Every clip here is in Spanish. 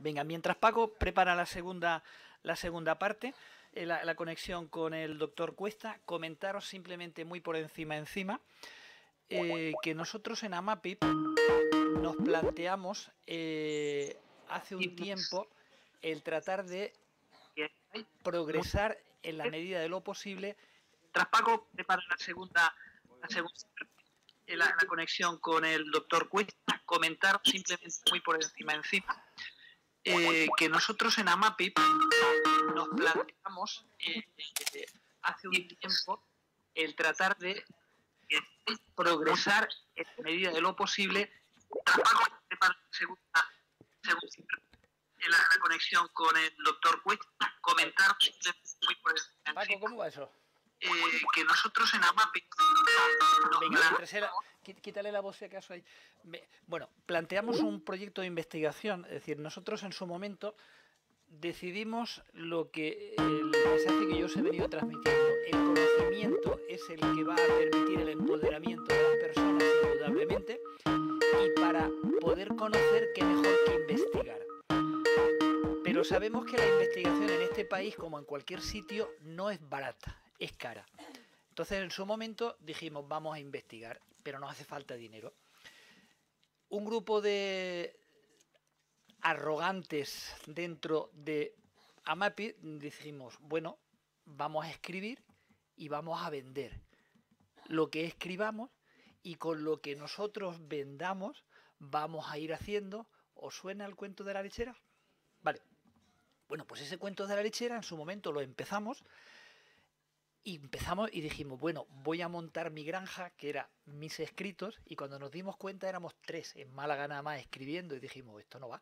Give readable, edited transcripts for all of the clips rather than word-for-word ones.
Venga, mientras Paco prepara la segunda parte, la conexión con el doctor Cuesta, comentaros simplemente muy por encima, que nosotros en AMAPIP nos planteamos hace un tiempo el tratar de progresar en la medida de lo posible. Tras Paco prepara la segunda la conexión con el doctor Cuesta, comentar simplemente muy por encima, que nosotros en AMAPIP nos planteamos hace un tiempo el tratar de progresar en la medida de lo posible. Tras Paco prepara la conexión con el doctor Cuesta, comentar simplemente muy por encima. Paco, ¿cómo va eso? Que nosotros en AMAPIP... Venga, quítale la voz si acaso hay. Bueno, planteamos un proyecto de investigación, es decir, nosotros en su momento decidimos lo que el mensaje que yo os he venido transmitiendo. El conocimiento es el que va a permitir el empoderamiento de las personas, indudablemente, y para poder conocer, qué mejor que investigar. Pero sabemos que la investigación en este país, como en cualquier sitio, no es barata, es cara. Entonces, en su momento dijimos, vamos a investigar, pero nos hace falta dinero. Un grupo de arrogantes dentro de AMAPI dijimos, bueno, vamos a escribir y vamos a vender lo que escribamos, y con lo que nosotros vendamos vamos a ir haciendo. ¿Os suena el cuento de la lechera? Vale. Bueno, pues ese cuento de la lechera en su momento lo empezamos y dijimos, bueno, voy a montar mi granja, que era mis escritos, y cuando nos dimos cuenta éramos 3 en Málaga nada más escribiendo, y dijimos, esto no va.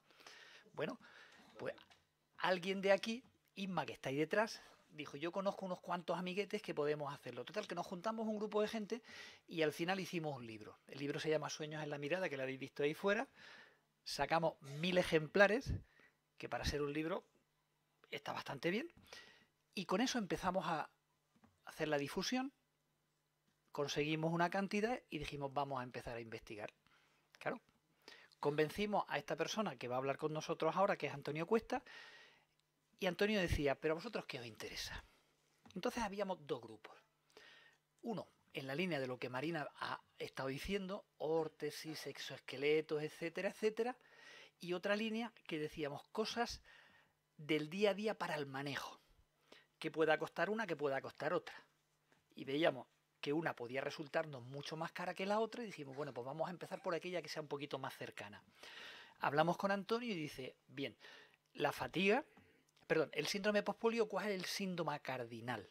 Bueno, pues alguien de aquí, Isma, que está ahí detrás, dijo, yo conozco unos cuantos amiguetes que podemos hacerlo. Total, que nos juntamos un grupo de gente y al final hicimos un libro. El libro se llama Sueños en la mirada, que lo habéis visto ahí fuera. Sacamos 1000 ejemplares, que para ser un libro está bastante bien. Y con eso empezamos a hacer la difusión, conseguimos una cantidad y dijimos, vamos a empezar a investigar. Claro, convencimos a esta persona que va a hablar con nosotros ahora, que es Antonio Cuesta, y Antonio decía, pero a vosotros, ¿qué os interesa? Entonces habíamos 2 grupos. Uno, en la línea de lo que Marina ha estado diciendo, órtesis, exoesqueletos, etcétera, etcétera, y otra línea que decíamos cosas del día a día para el manejo, que pueda costar una, que pueda costar otra. Y veíamos que una podía resultarnos mucho más cara que la otra y dijimos, bueno, pues vamos a empezar por aquella que sea un poquito más cercana. Hablamos con Antonio y dice, bien, la fatiga, perdón, el síndrome postpolio, ¿cuál es el síntoma cardinal?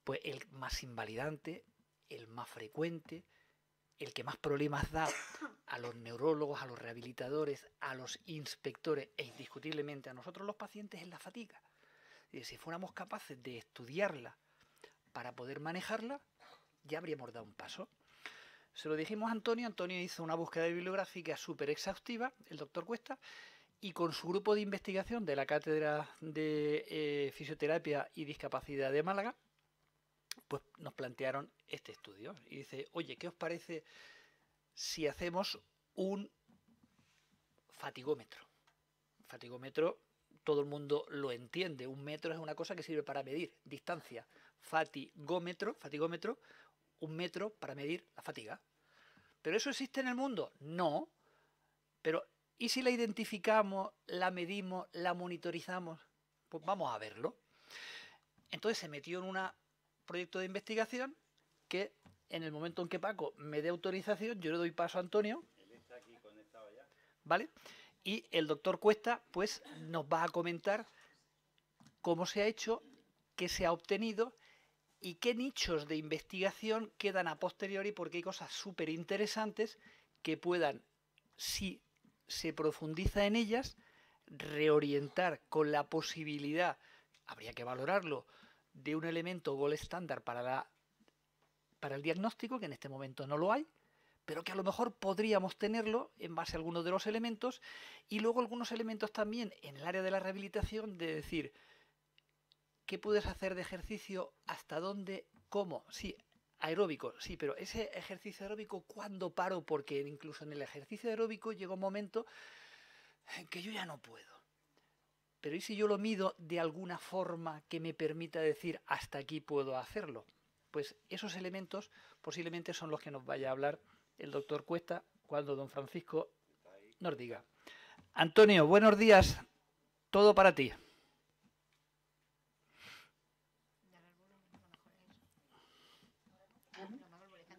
Pues el más invalidante, el más frecuente, el que más problemas da a los neurólogos, a los rehabilitadores, a los inspectores e indiscutiblemente a nosotros los pacientes, es la fatiga. Y si fuéramos capaces de estudiarla para poder manejarla, ya habríamos dado un paso. Se lo dijimos a Antonio, Antonio hizo una búsqueda bibliográfica súper exhaustiva, el doctor Cuesta, y con su grupo de investigación de la Cátedra de Fisioterapia y Discapacidad de Málaga, pues nos plantearon este estudio. Y dice, oye, ¿qué os parece si hacemos un fatigómetro? Fatigómetro, todo el mundo lo entiende. Un metro es una cosa que sirve para medir distancia. Fatigómetro, un metro para medir la fatiga. ¿Pero eso existe en el mundo? No. Pero, ¿y si la identificamos, la medimos, la monitorizamos? Pues vamos a verlo. Entonces se metió en un proyecto de investigación que en el momento en que Paco me dé autorización, yo le doy paso a Antonio. Él está aquí conectado ya. ¿Vale? Y el doctor Cuesta pues nos va a comentar cómo se ha hecho, qué se ha obtenido y qué nichos de investigación quedan a posteriori, porque hay cosas súper interesantes que puedan, si se profundiza en ellas, reorientar con la posibilidad, habría que valorarlo, de un elemento gold estándar para el diagnóstico, que en este momento no lo hay, pero que a lo mejor podríamos tenerlo en base a algunos de los elementos, y luego algunos elementos también en el área de la rehabilitación, de decir, ¿qué puedes hacer de ejercicio? ¿Hasta dónde? ¿Cómo? Sí, aeróbico, sí, pero ese ejercicio aeróbico, ¿cuándo paro? Porque incluso en el ejercicio aeróbico llega un momento en que yo ya no puedo. pero ¿y si yo lo mido de alguna forma que me permita decir hasta aquí puedo hacerlo? Pues esos elementos posiblemente son los que nos vaya a hablar el doctor Cuesta cuando don Francisco nos diga. Antonio, buenos días, todo para ti.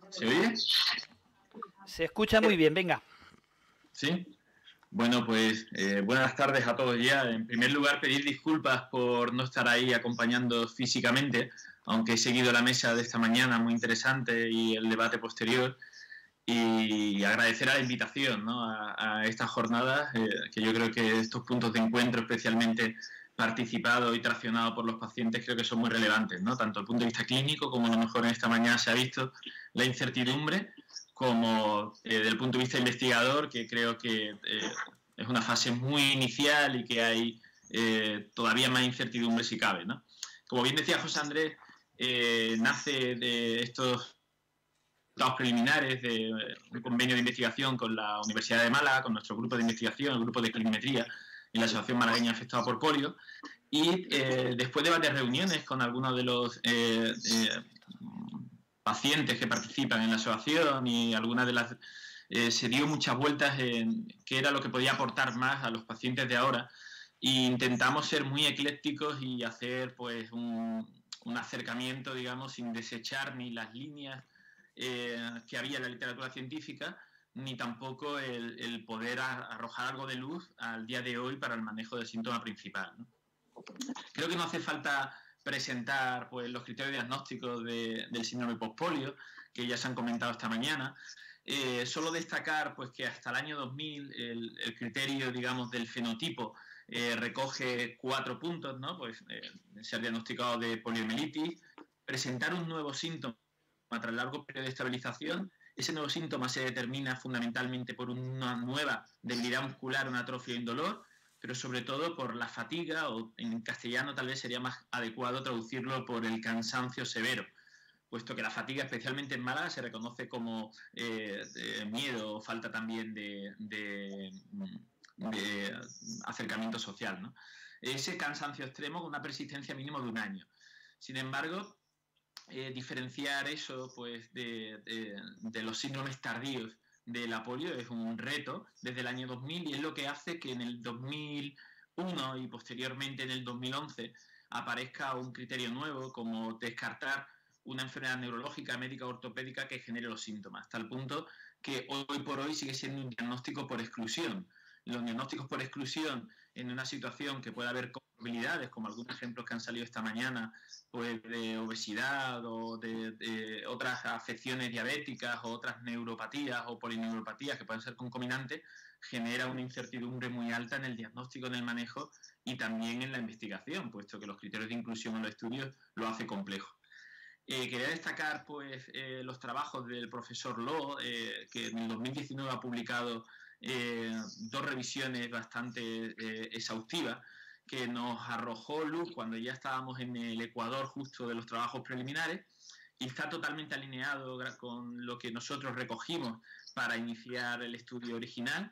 ¿Se oye? Se escucha muy bien, venga. Sí. Bueno, pues buenas tardes a todos ya. En primer lugar, pedir disculpas por no estar ahí acompañando físicamente, aunque he seguido la mesa de esta mañana, muy interesante, y el debate posterior. Y agradecer a la invitación, ¿no?, a estas jornadas, que yo creo que estos puntos de encuentro, especialmente participados y traccionados por los pacientes, creo que son muy relevantes, ¿no? Tanto desde el punto de vista clínico, como a lo mejor en esta mañana se ha visto, la incertidumbre, como desde el punto de vista investigador, que creo que es una fase muy inicial y que hay todavía más incertidumbre si cabe, ¿no? Como bien decía José Andrés, nace de estos resultados preliminares de un convenio de investigación con la Universidad de Málaga, con nuestro grupo de investigación, el grupo de clinimetría en la Asociación Malagueña Afectada por Polio, y después de varias reuniones con algunos de los pacientes que participan en la asociación y algunas de las... se dio muchas vueltas en qué era lo que podía aportar más a los pacientes de ahora, e intentamos ser muy eclécticos y hacer pues un acercamiento, digamos, sin desechar ni las líneas que había en la literatura científica, ni tampoco el poder arrojar algo de luz al día de hoy para el manejo del síntoma principal, ¿no? Creo que no hace falta presentar pues, los criterios diagnósticos del síndrome postpolio, que ya se han comentado esta mañana. Solo destacar pues, que hasta el año 2000 el criterio, digamos, del fenotipo recoge 4 puntos, ¿no? Pues ser diagnosticado de poliomielitis, presentar un nuevo síntoma tras largo periodo de estabilización. Ese nuevo síntoma se determina fundamentalmente por una nueva debilidad muscular, una atrofia indolor, pero sobre todo por la fatiga, o en castellano tal vez sería más adecuado traducirlo por el cansancio severo, puesto que la fatiga, especialmente en Málaga, se reconoce como miedo o falta también de acercamiento social, ¿no? Ese cansancio extremo con una persistencia mínima de 1 año. Sin embargo, diferenciar eso pues, de los síndromes tardíos de la polio es un reto desde el año 2000, y es lo que hace que en el 2001 y posteriormente en el 2011 aparezca un criterio nuevo como descartar una enfermedad neurológica, médica o ortopédica que genere los síntomas, hasta el punto que hoy por hoy sigue siendo un diagnóstico por exclusión. Los diagnósticos por exclusión en una situación que pueda haber comorbilidades, como algunos ejemplos que han salido esta mañana, pues de obesidad o de otras afecciones diabéticas o otras neuropatías o polineuropatías que pueden ser concomitantes, genera una incertidumbre muy alta en el diagnóstico, en el manejo y también en la investigación, puesto que los criterios de inclusión en los estudios lo hace complejo. Quería destacar pues, los trabajos del profesor Lo, que en el 2019 ha publicado 2 revisiones bastante exhaustivas, que nos arrojó luz cuando ya estábamos en el ecuador justo de los trabajos preliminares, y está totalmente alineado con lo que nosotros recogimos para iniciar el estudio original.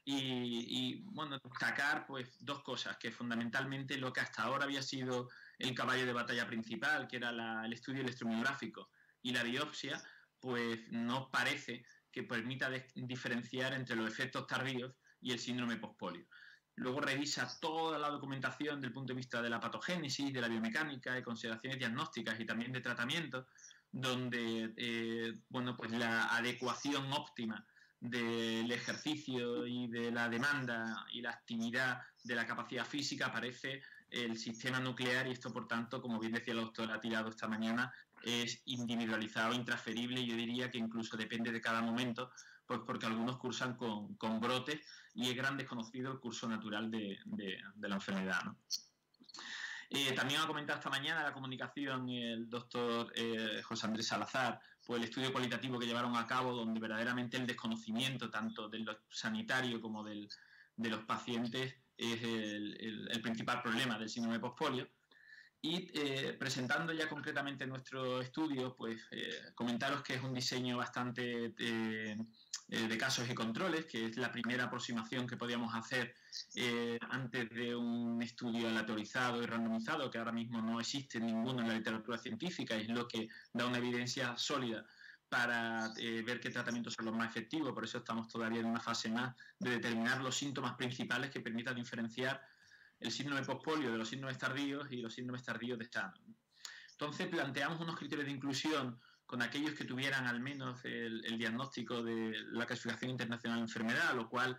Y bueno, destacar pues 2 cosas, que fundamentalmente lo que hasta ahora había sido el caballo de batalla principal, que era el estudio electromiográfico y la biopsia, pues no parece que permita diferenciar entre los efectos tardíos y el síndrome postpolio. Luego revisa toda la documentación desde el punto de vista de la patogénesis, de la biomecánica, de consideraciones diagnósticas y también de tratamiento, donde bueno, pues la adecuación óptima del ejercicio y de la demanda y la actividad de la capacidad física aparece el sistema nuclear, y esto, por tanto, como bien decía la doctora Tirado esta mañana, es individualizado, intransferible, y yo diría que incluso depende de cada momento, pues porque algunos cursan con brotes y es gran desconocido el curso natural de la enfermedad, ¿no? También ha comentado esta mañana la comunicación el doctor José Andrés Salazar, pues el estudio cualitativo que llevaron a cabo, donde verdaderamente el desconocimiento tanto del sanitario como de los pacientes es el principal problema del síndrome postpolio. Y presentando ya concretamente nuestro estudio, pues comentaros que es un diseño bastante de casos y controles, que es la primera aproximación que podíamos hacer antes de un estudio aleatorizado y randomizado, que ahora mismo no existe ninguno en la literatura científica, y es lo que da una evidencia sólida para ver qué tratamientos son los más efectivos. Por eso estamos todavía en una fase más de determinar los síntomas principales que permitan diferenciar el síndrome postpolio de los síndromes tardíos y los síndromes tardíos de sano. Entonces planteamos unos criterios de inclusión con aquellos que tuvieran al menos el diagnóstico de la clasificación internacional de enfermedad, lo cual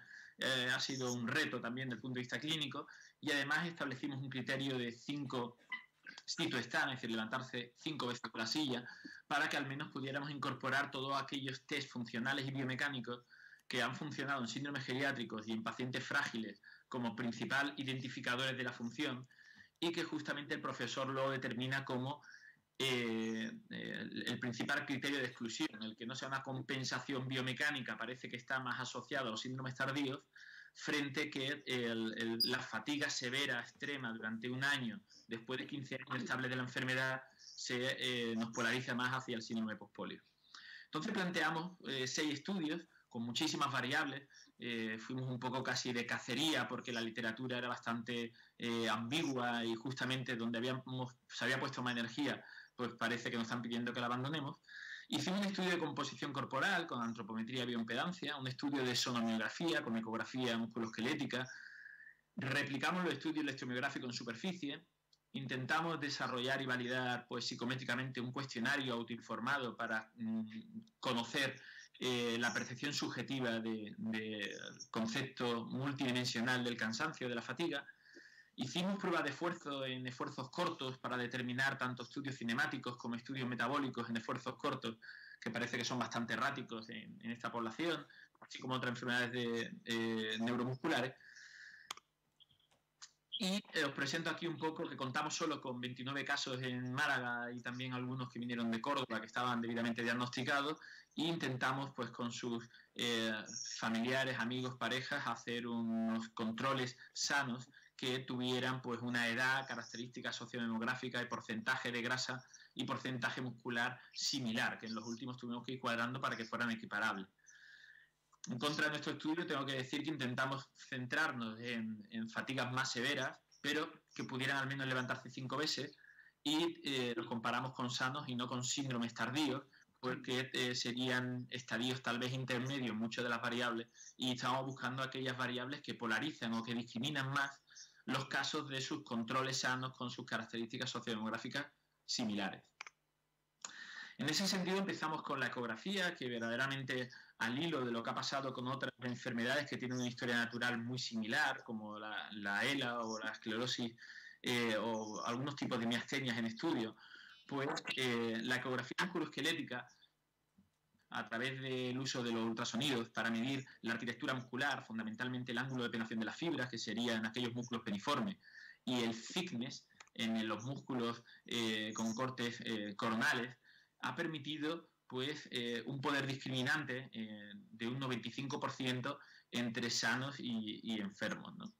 ha sido un reto también desde el punto de vista clínico, y además establecimos un criterio de 5 citoestan, es decir, levantarse 5 veces por la silla, para que al menos pudiéramos incorporar todos aquellos test funcionales y biomecánicos que han funcionado en síndromes geriátricos y en pacientes frágiles como principal identificadores de la función, y que justamente el profesor lo determina como el principal criterio de exclusión, el que no sea una compensación biomecánica, parece que está más asociado a los síndromes tardíos, frente que la fatiga severa extrema durante un año, después de 15 años estables de la enfermedad, nos polariza más hacia el síndrome postpolio. Entonces planteamos 6 estudios con muchísimas variables. Fuimos un poco casi de cacería porque la literatura era bastante ambigua, y justamente donde se había puesto más energía, pues parece que nos están pidiendo que la abandonemos. Hicimos un estudio de composición corporal con antropometría y bioimpedancia, un estudio de sonomiografía con ecografía musculoesquelética, replicamos los estudios electromiográficos en superficie, intentamos desarrollar y validar pues, psicométricamente un cuestionario autoinformado para conocer la percepción subjetiva del concepto multidimensional del cansancio, de la fatiga. Hicimos pruebas de esfuerzo en esfuerzos cortos para determinar tanto estudios cinemáticos como estudios metabólicos en esfuerzos cortos, que parece que son bastante erráticos en esta población, así como otras enfermedades neuromusculares. Y os presento aquí un poco que contamos solo con 29 casos en Málaga y también algunos que vinieron de Córdoba que estaban debidamente diagnosticados, e intentamos pues con sus familiares, amigos, parejas hacer unos controles sanos que tuvieran pues una edad, características sociodemográficas y porcentaje de grasa y porcentaje muscular similar, que en los últimos tuvimos que ir cuadrando para que fueran equiparables. En contra de nuestro estudio tengo que decir que intentamos centrarnos en fatigas más severas, pero que pudieran al menos levantarse 5 veces, y los comparamos con sanos y no con síndromes tardíos, porque serían estadios tal vez intermedios muchas de las variables, y estamos buscando aquellas variables que polarizan o que discriminan más los casos de sus controles sanos con sus características sociodemográficas similares. En ese sentido empezamos con la ecografía, que verdaderamente al hilo de lo que ha pasado con otras enfermedades que tienen una historia natural muy similar, como la ELA o la esclerosis o algunos tipos de miastenias en estudio, pues la ecografía musculoesquelética, a través del uso de los ultrasonidos para medir la arquitectura muscular, fundamentalmente el ángulo de penetración de las fibras, que sería en aquellos músculos peniformes, y el thickness en los músculos con cortes coronales, ha permitido pues, un poder discriminante de un 95% entre sanos y enfermos, ¿no?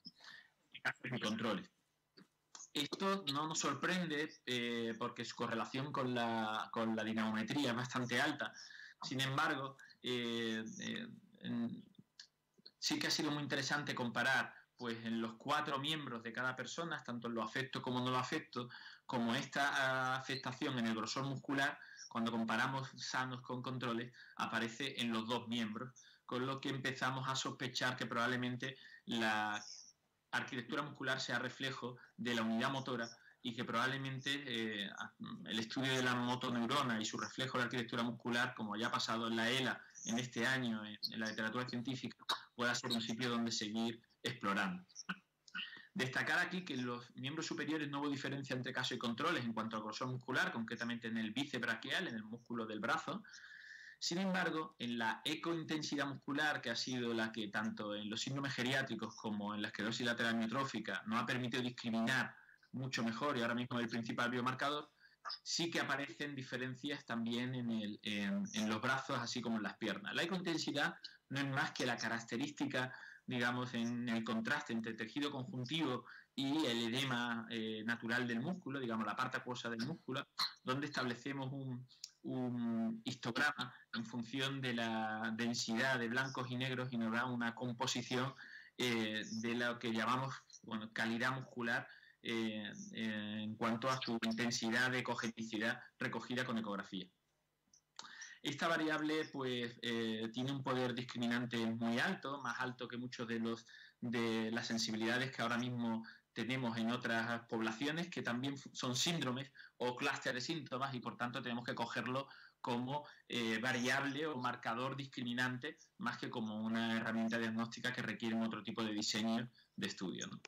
Y controles. Esto no nos sorprende porque su correlación con la dinamometría es bastante alta. Sin embargo, sí que ha sido muy interesante comparar pues, en los 4 miembros de cada persona, tanto en lo afecto como no lo afecto, como esta afectación en el grosor muscular, cuando comparamos sanos con controles, aparece en los 2 miembros, con lo que empezamos a sospechar que probablemente la arquitectura muscular sea reflejo de la unidad motora, y que probablemente el estudio de la motoneurona y su reflejo en la arquitectura muscular, como ya ha pasado en la ELA en este año, en la literatura científica, pueda ser un sitio donde seguir explorando. Destacar aquí que en los miembros superiores no hubo diferencia entre casos y controles en cuanto al grosor muscular, concretamente en el bíceps braquial, en el músculo del brazo. Sin embargo, en la ecointensidad muscular, que ha sido la que tanto en los síndromes geriátricos como en la esclerosis lateral amiotrófica nos ha permitido discriminar mucho mejor, y ahora mismo el principal biomarcador, sí que aparecen diferencias también en los brazos, así como en las piernas. La ecointensidad no es más que la característica, digamos, en el contraste entre el tejido conjuntivo y el edema natural del músculo, digamos, la parte acuosa del músculo, donde establecemos un histograma en función de la densidad de blancos y negros, y nos da una composición de lo que llamamos bueno, calidad muscular en cuanto a su intensidad de cogenicidad recogida con ecografía. Esta variable pues tiene un poder discriminante muy alto, más alto que muchos de las sensibilidades que ahora mismo tenemos en otras poblaciones, que también son síndromes o clústeres de síntomas, y por tanto tenemos que cogerlo como variable o marcador discriminante, más que como una herramienta diagnóstica que requiere otro tipo de diseño de estudio, ¿no?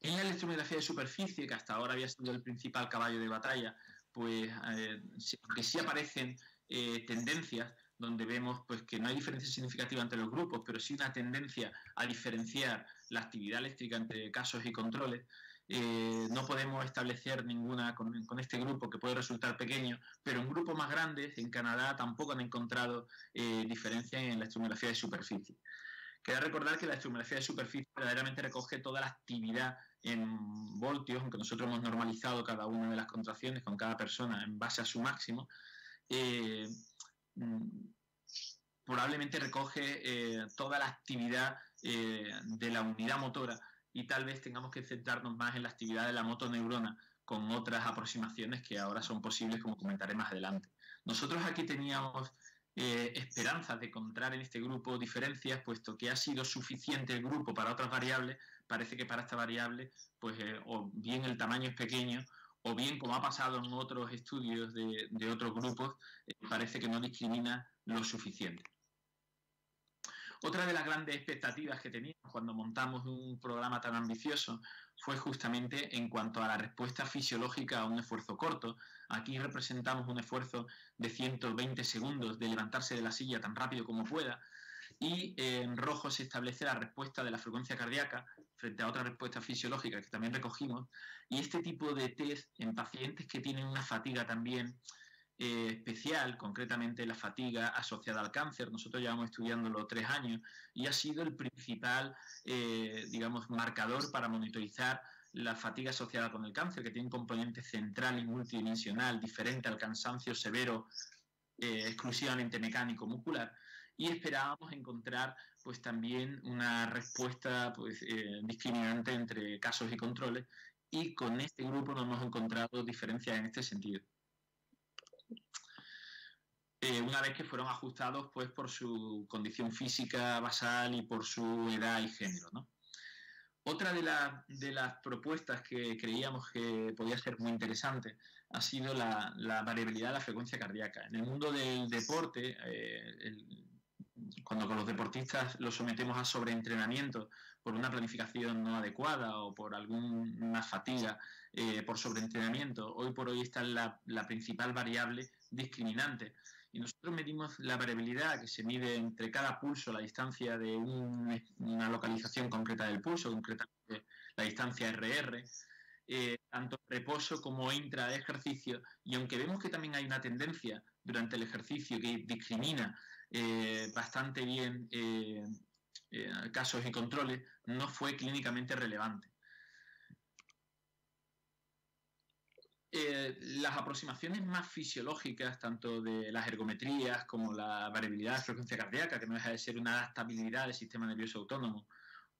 En la electromiografía de superficie, que hasta ahora había sido el principal caballo de batalla, pues aunque sí aparecen tendencias donde vemos pues, que no hay diferencia significativa entre los grupos, pero sí una tendencia a diferenciar la actividad eléctrica entre casos y controles, no podemos establecer ninguna con este grupo, que puede resultar pequeño, pero en grupos más grandes, en Canadá, tampoco han encontrado diferencia en la electromiografía de superficie. Queda recordar que la electromiografía de superficie verdaderamente recoge toda la actividad en voltios, aunque nosotros hemos normalizado cada una de las contracciones con cada persona en base a su máximo. Probablemente recoge toda la actividad de la unidad motora, y tal vez tengamos que centrarnos más en la actividad de la motoneurona con otras aproximaciones que ahora son posibles, como comentaré más adelante. Nosotros aquí teníamos esperanzas de encontrar en este grupo diferencias, puesto que ha sido suficiente el grupo para otras variables. Parece que para esta variable pues o bien el tamaño es pequeño, o bien, como ha pasado en otros estudios de otros grupos, parece que no discrimina lo suficiente. Otra de las grandes expectativas que teníamos cuando montamos un programa tan ambicioso fue justamente en cuanto a la respuesta fisiológica a un esfuerzo corto. Aquí representamos un esfuerzo de 120 segundos de levantarse de la silla tan rápido como pueda, y en rojo se establece la respuesta de la frecuencia cardíaca frente a otra respuesta fisiológica que también recogimos. Y este tipo de test en pacientes que tienen una fatiga también especial, concretamente la fatiga asociada al cáncer. Nosotros llevamos estudiándolo 3 años y ha sido el principal, digamos, marcador para monitorizar la fatiga asociada con el cáncer, que tiene un componente central y multidimensional diferente al cansancio severo exclusivamente mecánico muscular, y esperábamos encontrar pues también una respuesta pues, discriminante entre casos y controles, y con este grupo no hemos encontrado diferencias en este sentido. Una vez que fueron ajustados pues, por su condición física basal y por su edad y género, ¿no? Otra de las propuestas que creíamos que podía ser muy interesante ha sido la variabilidad de la frecuencia cardíaca. En el mundo del deporte, cuando con los deportistas los sometemos a sobreentrenamiento por una planificación no adecuada o por alguna fatiga por sobreentrenamiento, hoy por hoy está la principal variable discriminante. Y nosotros medimos la variabilidad que se mide entre cada pulso, la distancia de una localización concreta del pulso, concretamente la distancia RR, tanto reposo como intra ejercicio. Y aunque vemos que también hay una tendencia durante el ejercicio que discrimina bastante bien casos y controles, no fue clínicamente relevante. Las aproximaciones más fisiológicas, tanto de las ergometrías como la variabilidad de frecuencia cardíaca, que no deja de ser una adaptabilidad del sistema nervioso autónomo,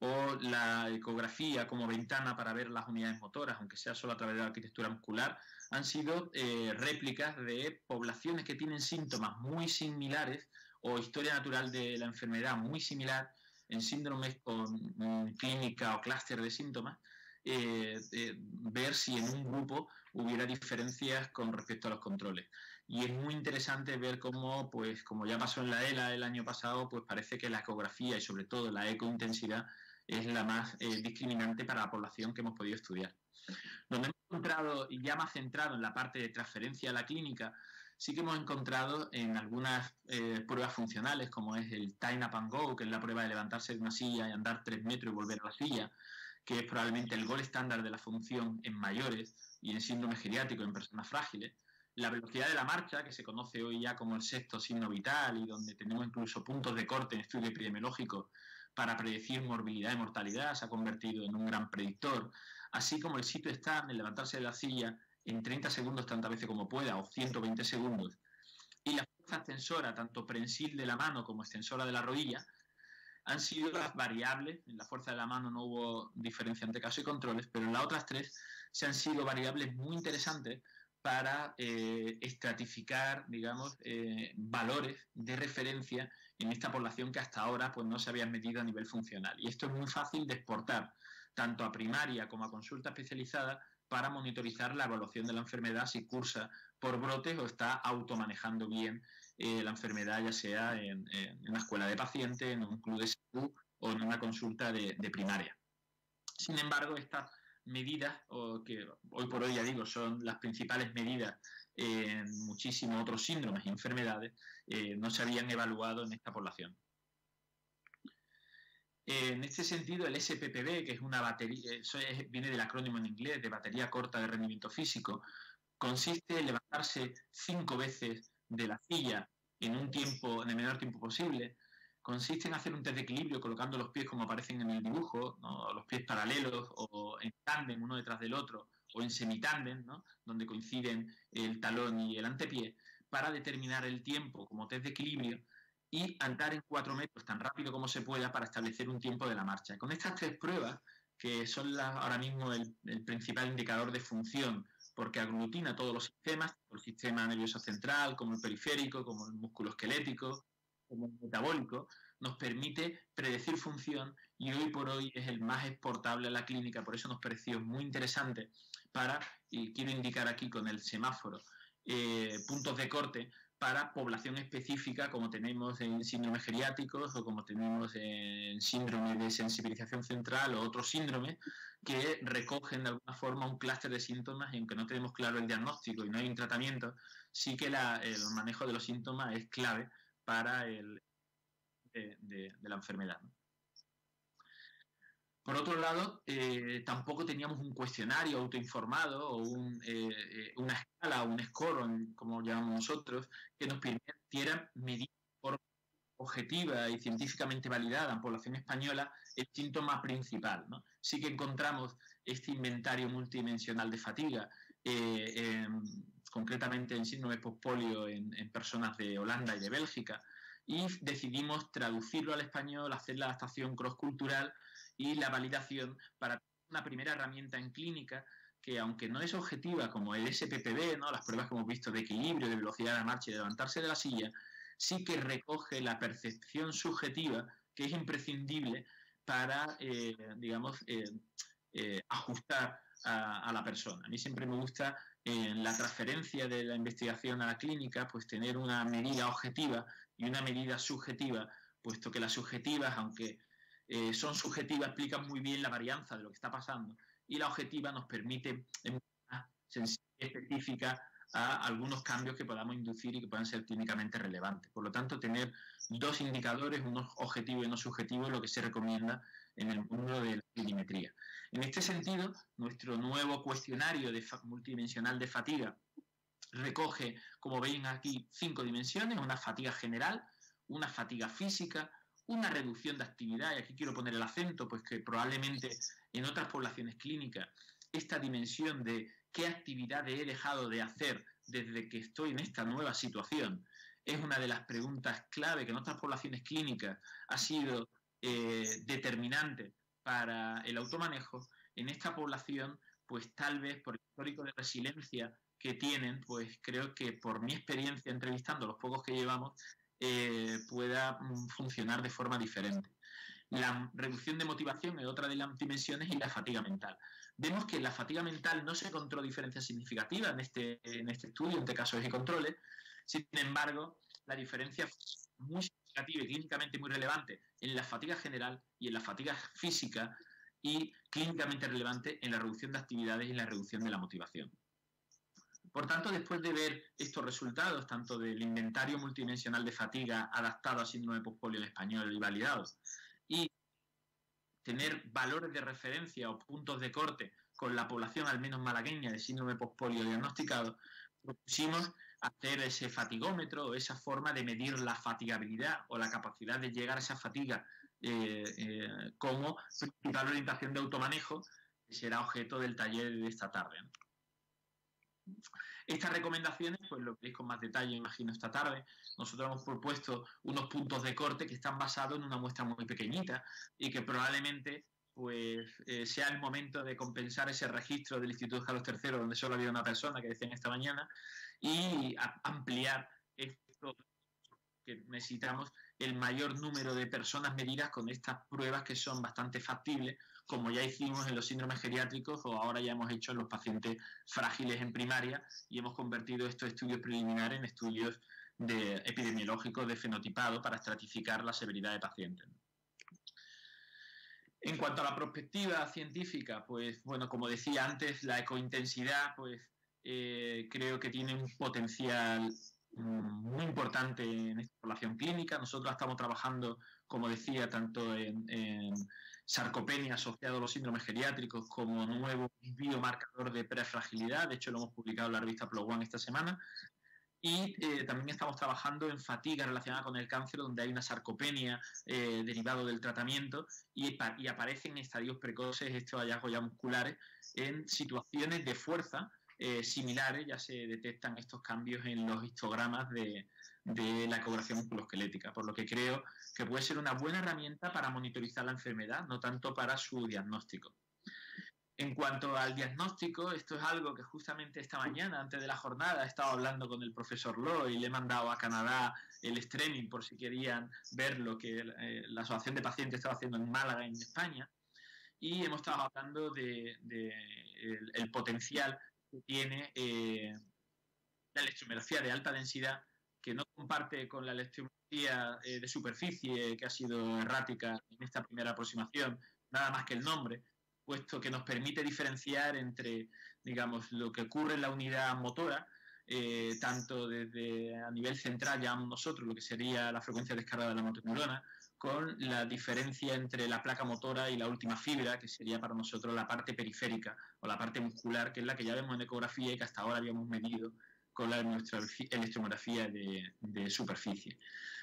o la ecografía como ventana para ver las unidades motoras, aunque sea solo a través de la arquitectura muscular, han sido réplicas de poblaciones que tienen síntomas muy similares o historia natural de la enfermedad muy similar en síndromes con clínica o clúster de síntomas, ver si en un grupo hubiera diferencias con respecto a los controles. Y es muy interesante ver cómo, pues, como ya pasó en la ELA el año pasado, pues parece que la ecografía y sobre todo la ecointensidad es la más discriminante para la población que hemos podido estudiar. Donde hemos encontrado, y ya más centrado en la parte de transferencia a la clínica, sí que hemos encontrado en algunas pruebas funcionales, como es el Time Up and Go, que es la prueba de levantarse de una silla y andar 3 metros y volver a la silla, que es probablemente el gold estándar de la función en mayores y en síndrome geriátrico en personas frágiles. La velocidad de la marcha, que se conoce hoy ya como el sexto signo vital, y donde tenemos incluso puntos de corte en estudio epidemiológico para predecir morbilidad y mortalidad, se ha convertido en un gran predictor, así como el sitio stand, el levantarse de la silla en 30 segundos tantas veces como pueda, o 120 segundos, y la fuerza extensora, tanto prensil de la mano como extensora de la rodilla, han sido las variables. En la fuerza de la mano no hubo diferencia entre casos y controles, pero en las otras tres se han sido variables muy interesantes para estratificar, digamos, valores de referencia en esta población que hasta ahora pues, no se habían medido a nivel funcional. Y esto es muy fácil de exportar tanto a primaria como a consulta especializada para monitorizar la evaluación de la enfermedad, si cursa por brotes o está automanejando bien la enfermedad, ya sea en una escuela de pacientes, en un club de salud o en una consulta de primaria. Sin embargo, estas medidas, que hoy por hoy ya digo son las principales medidas en muchísimos otros síndromes y enfermedades, no se habían evaluado en esta población. En este sentido, el SPPB, que es una batería, viene del acrónimo en inglés de batería corta de rendimiento físico, consiste en levantarse 5 veces de la silla en el menor tiempo posible. Consiste en hacer un test de equilibrio colocando los pies como aparecen en el dibujo, ¿no? Los pies paralelos o en tándem uno detrás del otro, o en semitándem, ¿no? Donde coinciden el talón y el antepié, para determinar el tiempo como test de equilibrio y andar en 4 metros tan rápido como se pueda para establecer un tiempo de la marcha. Con estas 3 pruebas, que son ahora mismo el principal indicador de función, porque aglutina todos los sistemas, el sistema nervioso central, como el periférico, como el musculoesquelético, como el metabólico, nos permite predecir función y hoy por hoy es el más exportable a la clínica, por eso nos pareció muy interesante y quiero indicar aquí con el semáforo, puntos de corte para población específica como tenemos en síndromes geriátricos o como tenemos en síndrome de sensibilización central o otros síndromes que recogen de alguna forma un clúster de síntomas y aunque no tenemos claro el diagnóstico y no hay un tratamiento, sí que el manejo de los síntomas es clave para de la enfermedad, ¿no? Por otro lado, tampoco teníamos un cuestionario autoinformado o una escala o un score, como llamamos nosotros, que nos permitiera medir por objetiva y científicamente validada en población española el síntoma principal, ¿no? Sí que encontramos este inventario multidimensional de fatiga, concretamente en síndrome postpolio en personas de Holanda y de Bélgica, y decidimos traducirlo al español, hacer la adaptación cross-cultural y la validación para una primera herramienta en clínica que, aunque no es objetiva como el SPPB, ¿no? Las pruebas que hemos visto de equilibrio, de velocidad de la marcha y de levantarse de la silla, sí que recoge la percepción subjetiva que es imprescindible para, ajustar a la persona. A mí siempre me gusta en la transferencia de la investigación a la clínica, pues tener una medida objetiva y una medida subjetiva, puesto que las subjetivas, aunque son subjetivas, explican muy bien la varianza de lo que está pasando y la objetiva nos permite en una sensibilidad específica a algunos cambios que podamos inducir y que puedan ser clínicamente relevantes. Por lo tanto, tener 2 indicadores, uno objetivo y uno subjetivo, es lo que se recomienda en el mundo de la clinimetría. En este sentido, nuestro nuevo cuestionario multidimensional de fatiga recoge, como ven aquí, 5 dimensiones: una fatiga general, una fatiga física, una reducción de actividad, y aquí quiero poner el acento, pues que probablemente en otras poblaciones clínicas esta dimensión de qué actividades he dejado de hacer desde que estoy en esta nueva situación es una de las preguntas clave que en otras poblaciones clínicas ha sido determinante para el automanejo. En esta población, pues tal vez por el histórico de resiliencia que tienen, pues creo que por mi experiencia entrevistando a los pocos que llevamos, pueda funcionar de forma diferente. La reducción de motivación es otra de las dimensiones y la fatiga mental. Vemos que en la fatiga mental no se encontró diferencias significativas en este estudio entre casos y controles. Sin embargo, la diferencia es muy significativa y clínicamente muy relevante en la fatiga general y en la fatiga física, y clínicamente relevante en la reducción de actividades y en la reducción de la motivación. Por tanto, después de ver estos resultados, tanto del inventario multidimensional de fatiga adaptado a síndrome postpolio en español y validado, y tener valores de referencia o puntos de corte con la población al menos malagueña de síndrome postpolio diagnosticado, propusimos hacer ese fatigómetro o esa forma de medir la fatigabilidad o la capacidad de llegar a esa fatiga como principal orientación de automanejo, que será objeto del taller de esta tarde, ¿no? Estas recomendaciones, pues lo veréis con más detalle, imagino, esta tarde. Nosotros hemos propuesto unos puntos de corte que están basados en una muestra muy pequeñita y que probablemente pues sea el momento de compensar ese registro del Instituto Carlos III, donde solo había una persona, que decían esta mañana, y ampliar esto, que necesitamos el mayor número de personas medidas con estas pruebas que son bastante factibles, como ya hicimos en los síndromes geriátricos o ahora ya hemos hecho en los pacientes frágiles en primaria, y hemos convertido estos estudios preliminares en estudios epidemiológicos de fenotipado para estratificar la severidad de pacientes. En cuanto a la perspectiva científica, pues bueno, como decía antes, la ecointensidad, pues creo que tiene un potencial muy importante en esta población clínica. Nosotros estamos trabajando, como decía, tanto en sarcopenia asociado a los síndromes geriátricos como nuevo biomarcador de prefragilidad. De hecho, lo hemos publicado en la revista PLOS-ONE esta semana. Y también estamos trabajando en fatiga relacionada con el cáncer, donde hay una sarcopenia derivado del tratamiento y aparecen en estadios precoces estos hallazgos ya musculares en situaciones de fuerza similares. Ya se detectan estos cambios en los histogramas de la ecografía musculoesquelética, por lo que creo que puede ser una buena herramienta para monitorizar la enfermedad, no tanto para su diagnóstico. En cuanto al diagnóstico, esto es algo que justamente esta mañana, antes de la jornada, he estado hablando con el profesor Lo y le he mandado a Canadá el streaming por si querían ver lo que la Asociación de Pacientes estaba haciendo en Málaga, en España. Y hemos estado hablando de el potencial que tiene la electromiografía de alta densidad, que no comparte con la electromiografía de superficie, que ha sido errática en esta primera aproximación, nada más que el nombre, puesto que nos permite diferenciar entre, digamos, lo que ocurre en la unidad motora, tanto desde a nivel central, llamamos nosotros, lo que sería la frecuencia de descarga de la motoneurona, con la diferencia entre la placa motora y la última fibra, que sería para nosotros la parte periférica o la parte muscular, que es la que ya vemos en ecografía y que hasta ahora habíamos medido con la electromiografía de superficie.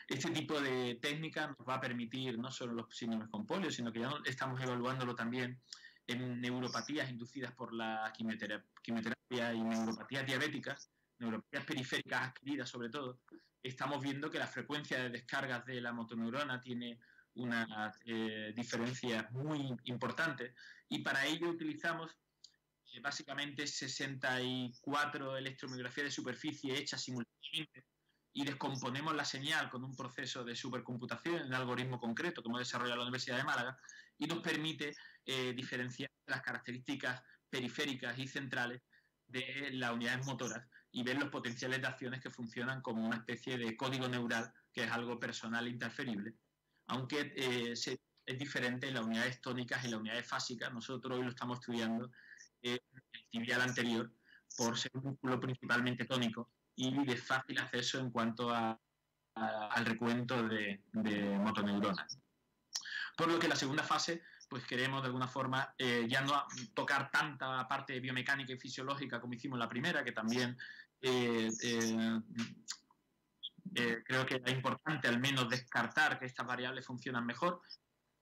Este tipo de técnica nos va a permitir no solo los síndromes con polio, sino que ya estamos evaluándolo también en neuropatías inducidas por la quimioterapia y neuropatías diabéticas, neuropatías periféricas adquiridas sobre todo. Estamos viendo que la frecuencia de descargas de la motoneurona tiene unas diferencias muy importantes, y para ello utilizamos básicamente 64 electromiografías de superficie hechas simultáneamente, y descomponemos la señal con un proceso de supercomputación en un algoritmo concreto que hemos desarrollado en la Universidad de Málaga, y nos permite diferenciar las características periféricas y centrales de las unidades motoras y ver los potenciales de acciones que funcionan como una especie de código neural, que es algo personal e interferible, aunque es diferente en las unidades tónicas y en las unidades fásicas. Nosotros hoy lo estamos estudiando el tibial anterior, por ser un músculo principalmente tónico y de fácil acceso en cuanto al recuento de motoneuronas. Por lo que la segunda fase, pues queremos de alguna forma ya no tocar tanta parte biomecánica y fisiológica como hicimos en la primera, que también creo que era importante al menos descartar que estas variables funcionan mejor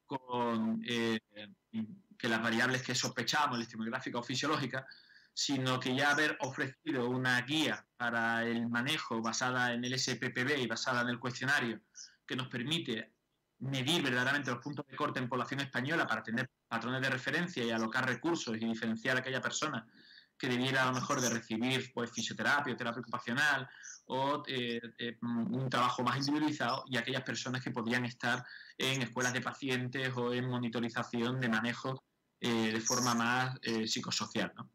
con que las variables que sospechábamos, electromiográfica o fisiológica, sino que ya haber ofrecido una guía para el manejo basada en el SPPB y basada en el cuestionario, que nos permite medir verdaderamente los puntos de corte en población española para tener patrones de referencia y alocar recursos y diferenciar a aquella persona que debiera a lo mejor de recibir pues, fisioterapia o terapia ocupacional o un trabajo más individualizado, y aquellas personas que podrían estar en escuelas de pacientes o en monitorización de manejo de forma más psicosocial, ¿no?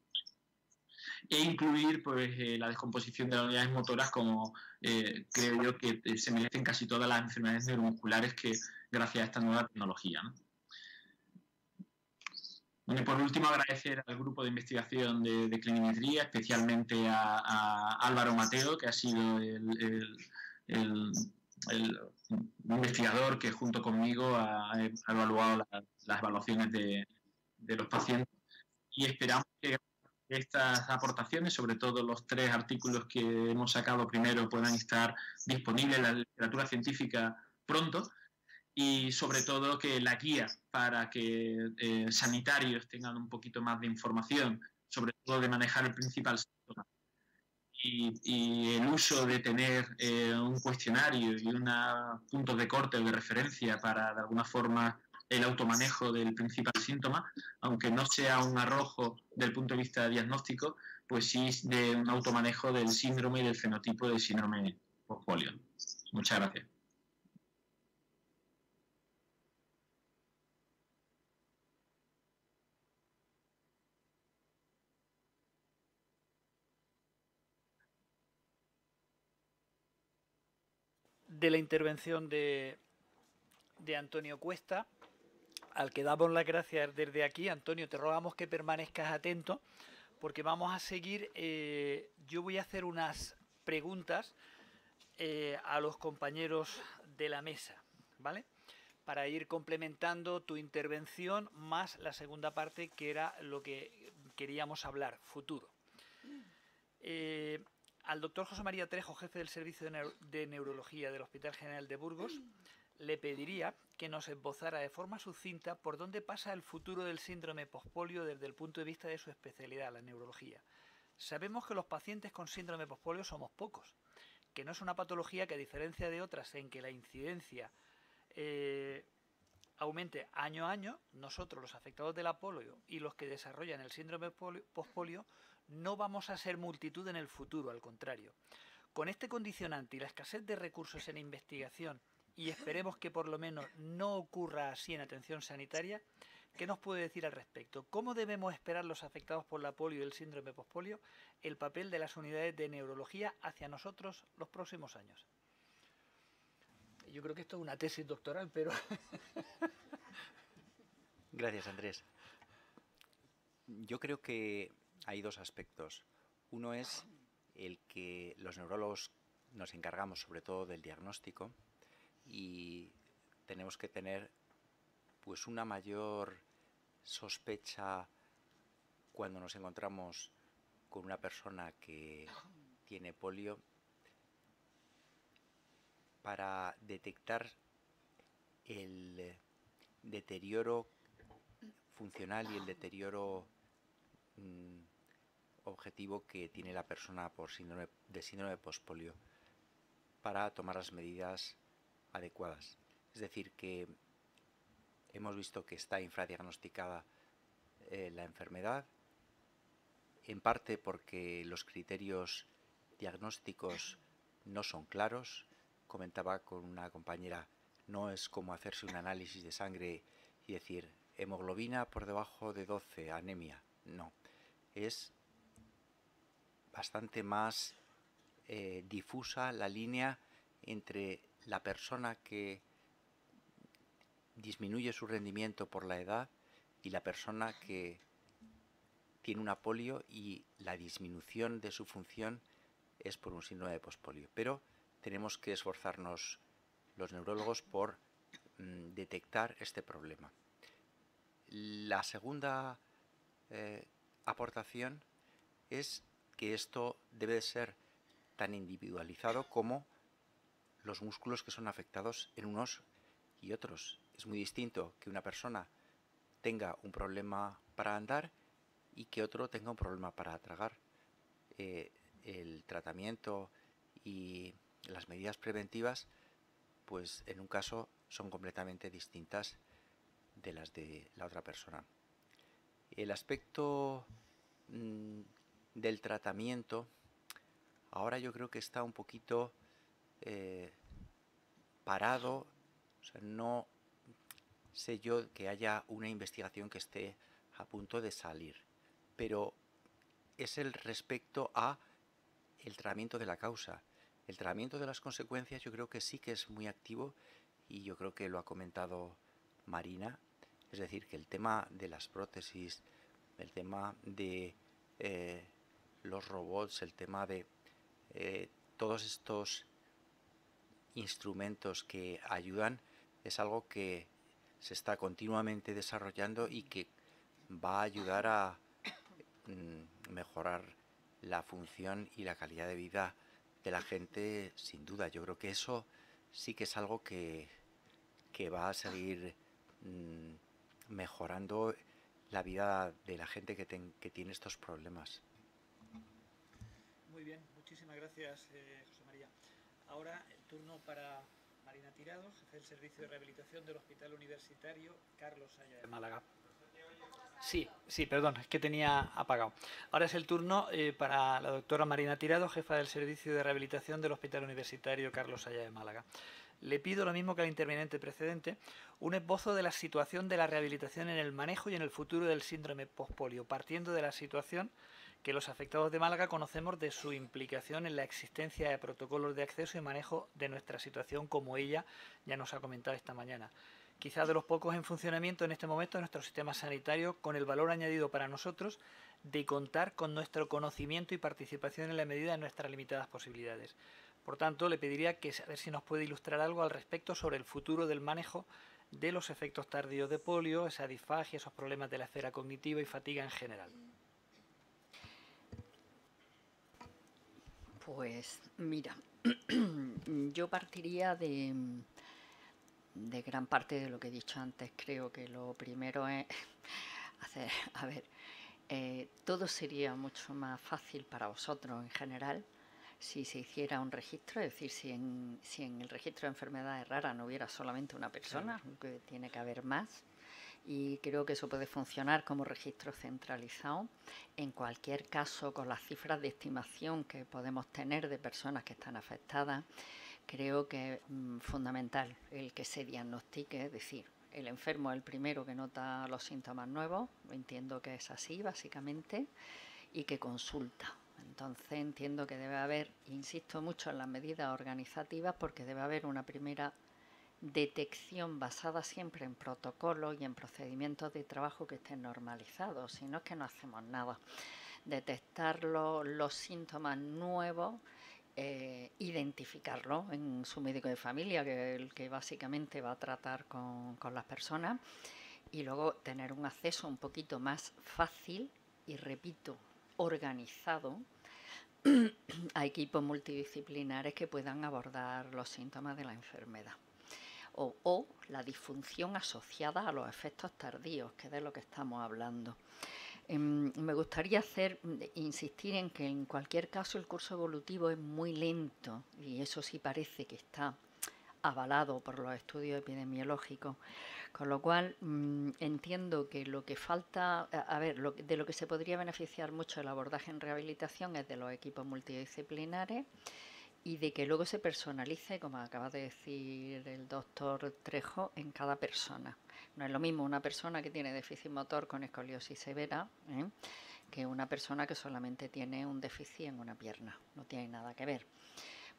E incluir pues, la descomposición de las unidades motoras, como creo yo que se merecen casi todas las enfermedades neuromusculares que gracias a esta nueva tecnología, ¿no? Bueno, y por último, agradecer al grupo de investigación de clinimetría, especialmente a Álvaro Mateo, que ha sido el investigador que junto conmigo ha evaluado las evaluaciones de los pacientes, y esperamos que estas aportaciones, sobre todo los 3 artículos que hemos sacado primero, puedan estar disponibles en la literatura científica pronto, y sobre todo que la guía para que sanitarios tengan un poquito más de información, sobre todo de manejar el principal síntoma y el uso de tener un cuestionario y unos puntos de corte o de referencia para, de alguna forma, el automanejo del principal síntoma, aunque no sea un arrojo del punto de vista diagnóstico, pues sí de un automanejo del síndrome y del fenotipo del síndrome postpolio. Muchas gracias. De la intervención de Antonio Cuesta, al que damos las gracias desde aquí. Antonio, te rogamos que permanezcas atento, porque vamos a seguir. Yo voy a hacer unas preguntas a los compañeros de la mesa, ¿vale? Para ir complementando tu intervención más la segunda parte, que era lo que queríamos hablar, futuro. Al doctor José María Trejo, jefe del Servicio de Neurología del Hospital General de Burgos, le pediría que nos esbozara de forma sucinta por dónde pasa el futuro del síndrome postpolio desde el punto de vista de su especialidad, la neurología. Sabemos que los pacientes con síndrome postpolio somos pocos, que no es una patología que, a diferencia de otras en que la incidencia aumente año a año, nosotros, los afectados de la polio y los que desarrollan el síndrome postpolio, no vamos a ser multitud en el futuro, al contrario. Con este condicionante y la escasez de recursos en investigación, y esperemos que por lo menos no ocurra así en atención sanitaria, ¿qué nos puede decir al respecto? ¿Cómo debemos esperar los afectados por la polio y el síndrome postpolio el papel de las unidades de neurología hacia nosotros los próximos años? Yo creo que esto es una tesis doctoral, pero... Gracias, Andrés. Yo creo que hay dos aspectos. Uno es el que los neurólogos nos encargamos sobre todo del diagnóstico y tenemos que tener pues una mayor sospecha cuando nos encontramos con una persona que tiene polio para detectar el deterioro funcional y el deterioro objetivo que tiene la persona por síndrome postpolio para tomar las medidas adecuadas. Es decir, que hemos visto que está infradiagnosticada la enfermedad, en parte porque los criterios diagnósticos no son claros. Comentaba con una compañera, no es como hacerse un análisis de sangre y decir hemoglobina por debajo de 12, anemia. No, es bastante más difusa la línea entre la persona que disminuye su rendimiento por la edad y la persona que tiene una polio y la disminución de su función es por un síndrome de postpolio. Pero tenemos que esforzarnos los neurólogos por detectar este problema. La segunda aportación es que esto debe de ser tan individualizado como los músculos que son afectados en unos y otros. Es muy distinto que una persona tenga un problema para andar y que otro tenga un problema para tragar. El tratamiento y las medidas preventivas, pues en un caso son completamente distintas de las de la otra persona. El aspecto del tratamiento ahora yo creo que está un poquito parado, o sea, no sé yo que haya una investigación que esté a punto de salir, pero es el respecto a el tratamiento de la causa. El tratamiento de las consecuencias yo creo que sí que es muy activo y yo creo que lo ha comentado Marina, es decir, que el tema de las prótesis, el tema de los robots, el tema de todos estos instrumentos que ayudan es algo que se está continuamente desarrollando y que va a ayudar a mejorar la función y la calidad de vida de la gente, sin duda. Yo creo que eso sí que es algo que va a seguir mejorando la vida de la gente que tiene estos problemas. Muy bien, muchísimas gracias, José María. Ahora el turno para Marina Tirado, jefe del Servicio de Rehabilitación del Hospital Universitario Carlos Saya de Málaga. Sí, perdón, es que tenía apagado. Ahora es el turno para la doctora Marina Tirado, jefa del Servicio de Rehabilitación del Hospital Universitario Carlos Saya de Málaga. Le pido lo mismo que al interviniente precedente, un esbozo de la situación de la rehabilitación en el manejo y en el futuro del síndrome postpolio, partiendo de la situación que los afectados de Málaga conocemos de su implicación en la existencia de protocolos de acceso y manejo de nuestra situación, como ella ya nos ha comentado esta mañana. Quizás de los pocos en funcionamiento en este momento de nuestro sistema sanitario, con el valor añadido para nosotros de contar con nuestro conocimiento y participación en la medida de nuestras limitadas posibilidades. Por tanto, le pediría que a ver si nos puede ilustrar algo al respecto sobre el futuro del manejo de los efectos tardíos de polio, esa disfagia, esos problemas de la esfera cognitiva y fatiga en general. Pues mira, yo partiría de gran parte de lo que he dicho antes. Creo que lo primero es hacer, todo sería mucho más fácil para vosotros en general si se hiciera un registro, es decir, si en el registro de enfermedades raras no hubiera solamente una persona, que tiene que haber más. Y creo que eso puede funcionar como registro centralizado. En cualquier caso, con las cifras de estimación que podemos tener de personas que están afectadas, creo que es fundamental el que se diagnostique, es decir, el enfermo es el primero que nota los síntomas nuevos, entiendo que es así básicamente, y que consulta. Entonces entiendo que debe haber, insisto mucho en las medidas organizativas, porque debe haber una primera detección basada siempre en protocolos y en procedimientos de trabajo que estén normalizados, si no es que no hacemos nada. Detectar los síntomas nuevos, identificarlos en su médico de familia, que es el que básicamente va a tratar con las personas, y luego tener un acceso un poquito más fácil y, repito, organizado a equipos multidisciplinares que puedan abordar los síntomas de la enfermedad. O la disfunción asociada a los efectos tardíos, que es de lo que estamos hablando. Me gustaría insistir en que en cualquier caso el curso evolutivo es muy lento, y eso sí parece que está avalado por los estudios epidemiológicos, con lo cual entiendo que lo que falta, de lo que se podría beneficiar mucho el abordaje en rehabilitación es de los equipos multidisciplinares, y de que luego se personalice, como acaba de decir el doctor Trejo, en cada persona. No es lo mismo una persona que tiene déficit motor con escoliosis severa que una persona que solamente tiene un déficit en una pierna. No tiene nada que ver.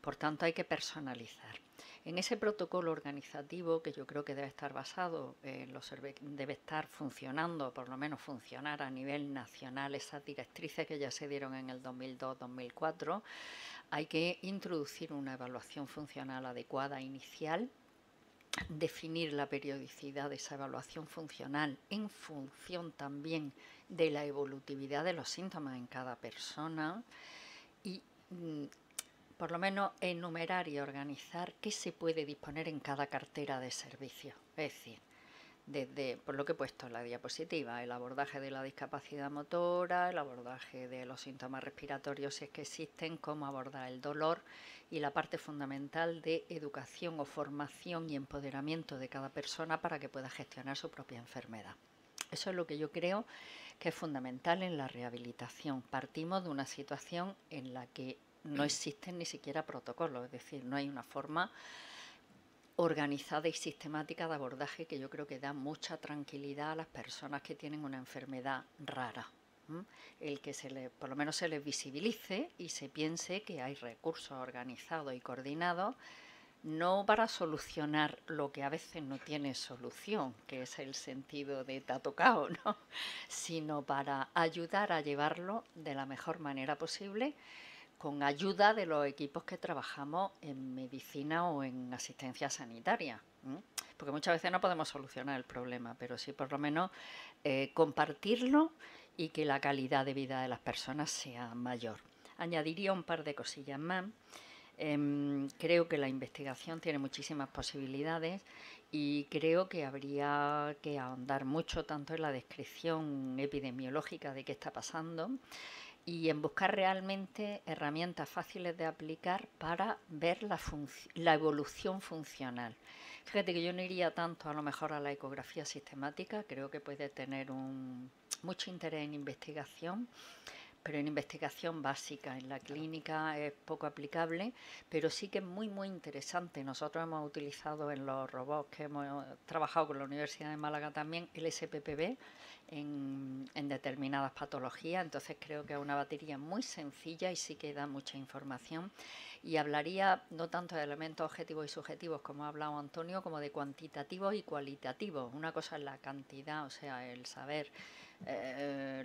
Por tanto, hay que personalizar. En ese protocolo organizativo, que yo creo que debe estar basado, debe estar funcionando, por lo menos funcionar a nivel nacional, esas directrices que ya se dieron en el 2002-2004, hay que introducir una evaluación funcional adecuada inicial, definir la periodicidad de esa evaluación funcional en función también de la evolutividad de los síntomas en cada persona, y por lo menos enumerar y organizar qué se puede disponer en cada cartera de servicios. Es decir, desde, por lo que he puesto en la diapositiva, el abordaje de la discapacidad motora, el abordaje de los síntomas respiratorios si es que existen, cómo abordar el dolor, y la parte fundamental de educación o formación y empoderamiento de cada persona para que pueda gestionar su propia enfermedad. Eso es lo que yo creo que es fundamental en la rehabilitación. Partimos de una situación en la que no existen ni siquiera protocolos, es decir, no hay una forma organizada y sistemática de abordaje que yo creo que da mucha tranquilidad a las personas que tienen una enfermedad rara. El que por lo menos se les visibilice y se piense que hay recursos organizados y coordinados, no para solucionar lo que a veces no tiene solución, que es el sentido de "te ha tocado", ¿no?, sino para ayudar a llevarlo de la mejor manera posible, con ayuda de los equipos que trabajamos en medicina o en asistencia sanitaria, porque muchas veces no podemos solucionar el problema, pero sí por lo menos compartirlo y que la calidad de vida de las personas sea mayor. Añadiría un par de cosillas más. Creo que la investigación tiene muchísimas posibilidades y creo que habría que ahondar mucho tanto en la descripción epidemiológica de qué está pasando y en buscar realmente herramientas fáciles de aplicar para ver la evolución funcional. Fíjate que yo no iría tanto a lo mejor a la ecografía sistemática, creo que puede tener mucho interés en investigación, pero en investigación básica, en la clínica es poco aplicable, pero sí que es muy muy interesante. Nosotros hemos utilizado en los robots que hemos trabajado con la Universidad de Málaga también el SPPB en determinadas patologías, entonces creo que es una batería muy sencilla y sí que da mucha información. Y hablaría no tanto de elementos objetivos y subjetivos, como ha hablado Antonio, como de cuantitativos y cualitativos. Una cosa es la cantidad, o sea, el saber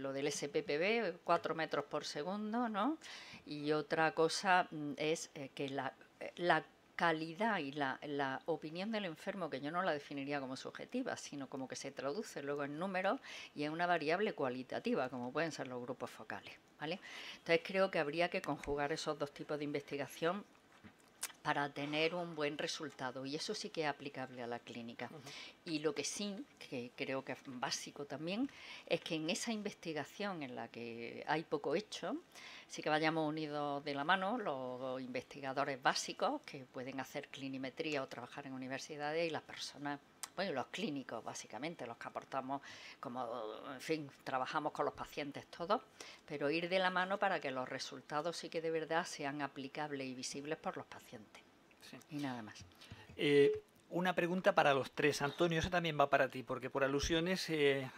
lo del SPPB, 4 metros por segundo, ¿no? Y otra cosa es que la calidad y la opinión del enfermo, que yo no la definiría como subjetiva, sino como que se traduce luego en números y en una variable cualitativa, como pueden ser los grupos focales, ¿vale? Entonces creo que habría que conjugar esos dos tipos de investigación para tener un buen resultado, y eso sí que es aplicable a la clínica. Y lo que sí, que creo que es básico también, es que en esa investigación en la que hay poco hecho, sí que vayamos unidos de la mano los investigadores básicos que pueden hacer clinimetría o trabajar en universidades y las personas, bueno, los clínicos básicamente, los que aportamos, como, en fin, trabajamos con los pacientes todos, pero ir de la mano para que los resultados sí que de verdad sean aplicables y visibles por los pacientes. Sí. Y nada más. Una pregunta para los tres. Antonio, eso también va para ti, porque por alusiones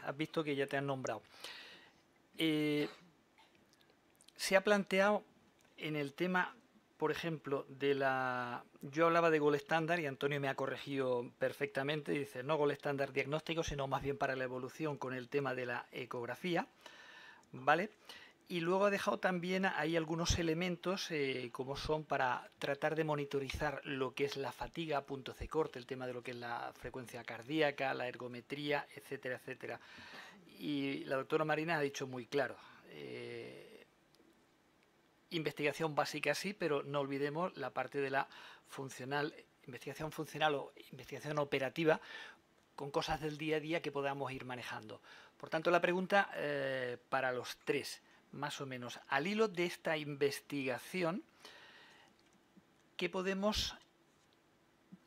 has visto que ya te han nombrado. Se ha planteado en el tema, por ejemplo, yo hablaba de gol estándar y Antonio me ha corregido perfectamente. Dice, no gol estándar diagnóstico, sino más bien para la evolución con el tema de la ecografía, ¿vale? Y luego ha dejado también ahí algunos elementos como son para tratar de monitorizar lo que es la fatiga, punto C corte, el tema de lo que es la frecuencia cardíaca, la ergometría, etcétera, etcétera. Y la doctora Marina ha dicho muy claro, investigación básica sí, pero no olvidemos la parte de la investigación funcional o investigación operativa con cosas del día a día que podamos ir manejando. Por tanto, la pregunta para los tres, más o menos, al hilo de esta investigación, ¿qué podemos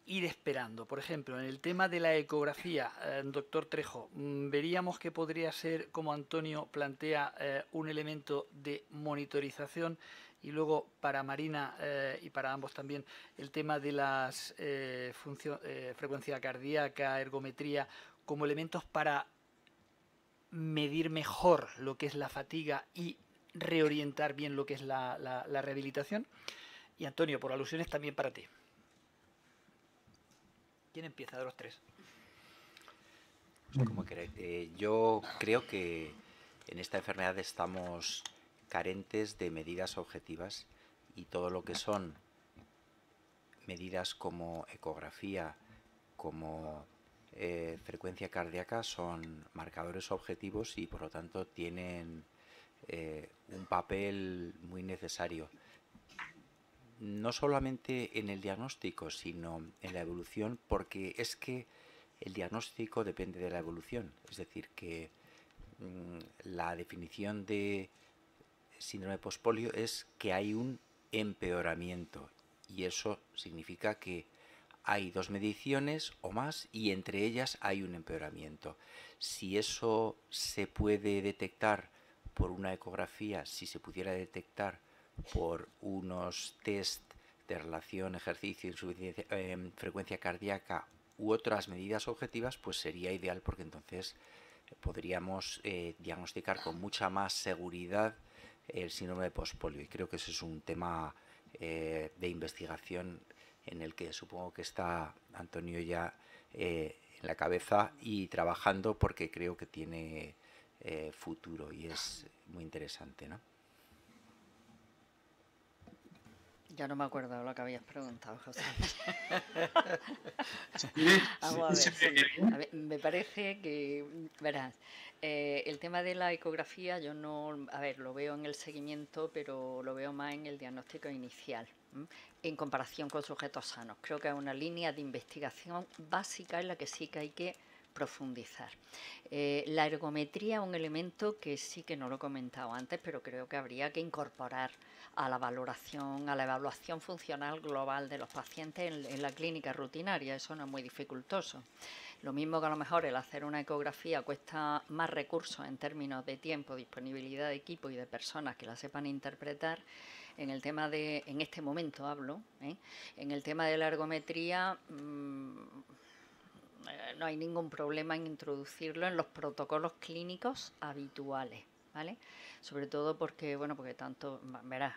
ir esperando? Por ejemplo, en el tema de la ecografía, doctor Trejo, veríamos que podría ser, como Antonio plantea, un elemento de monitorización, y luego para Marina y para ambos también el tema de las frecuencia cardíaca, ergometría, como elementos para medir mejor lo que es la fatiga y reorientar bien lo que es la rehabilitación. Y Antonio, por alusiones también para ti. ¿Quién empieza de los tres? Como queréis. Yo creo que en esta enfermedad estamos carentes de medidas objetivas, y todo lo que son medidas como ecografía, como frecuencia cardíaca, son marcadores objetivos y por lo tanto tienen un papel muy necesario, no solamente en el diagnóstico, sino en la evolución, porque es que el diagnóstico depende de la evolución. Es decir, que la definición de síndrome postpolio es que hay un empeoramiento, y eso significa que hay dos mediciones o más y entre ellas hay un empeoramiento. Si eso se puede detectar por una ecografía, si se pudiera detectar por unos test de relación ejercicio, insuficiencia, frecuencia cardíaca u otras medidas objetivas, pues sería ideal, porque entonces podríamos diagnosticar con mucha más seguridad el síndrome de postpolio, y creo que ese es un tema de investigación en el que supongo que está Antonio ya en la cabeza y trabajando, porque creo que tiene futuro y es muy interesante, ¿no? Ya no me acuerdo de lo que habías preguntado, José. Vamos A ver, me parece que, verás, el tema de la ecografía yo no, a ver, lo veo en el seguimiento, pero lo veo más en el diagnóstico inicial. en comparación con sujetos sanos. Creo que es una línea de investigación básica en la que sí que hay que profundizar. La ergometría es un elemento que sí que no lo he comentado antes, pero creo que habría que incorporar a la valoración, a la evaluación funcional global de los pacientes en la clínica rutinaria. Eso no es muy dificultoso. Lo mismo que a lo mejor el hacer una ecografía cuesta más recursos en términos de tiempo, disponibilidad de equipo y de personas que la sepan interpretar. En el tema de, en este momento hablo, en el tema de la ergometría, no hay ningún problema en introducirlo en los protocolos clínicos habituales, ¿vale? Sobre todo porque, bueno, porque tanto, verás,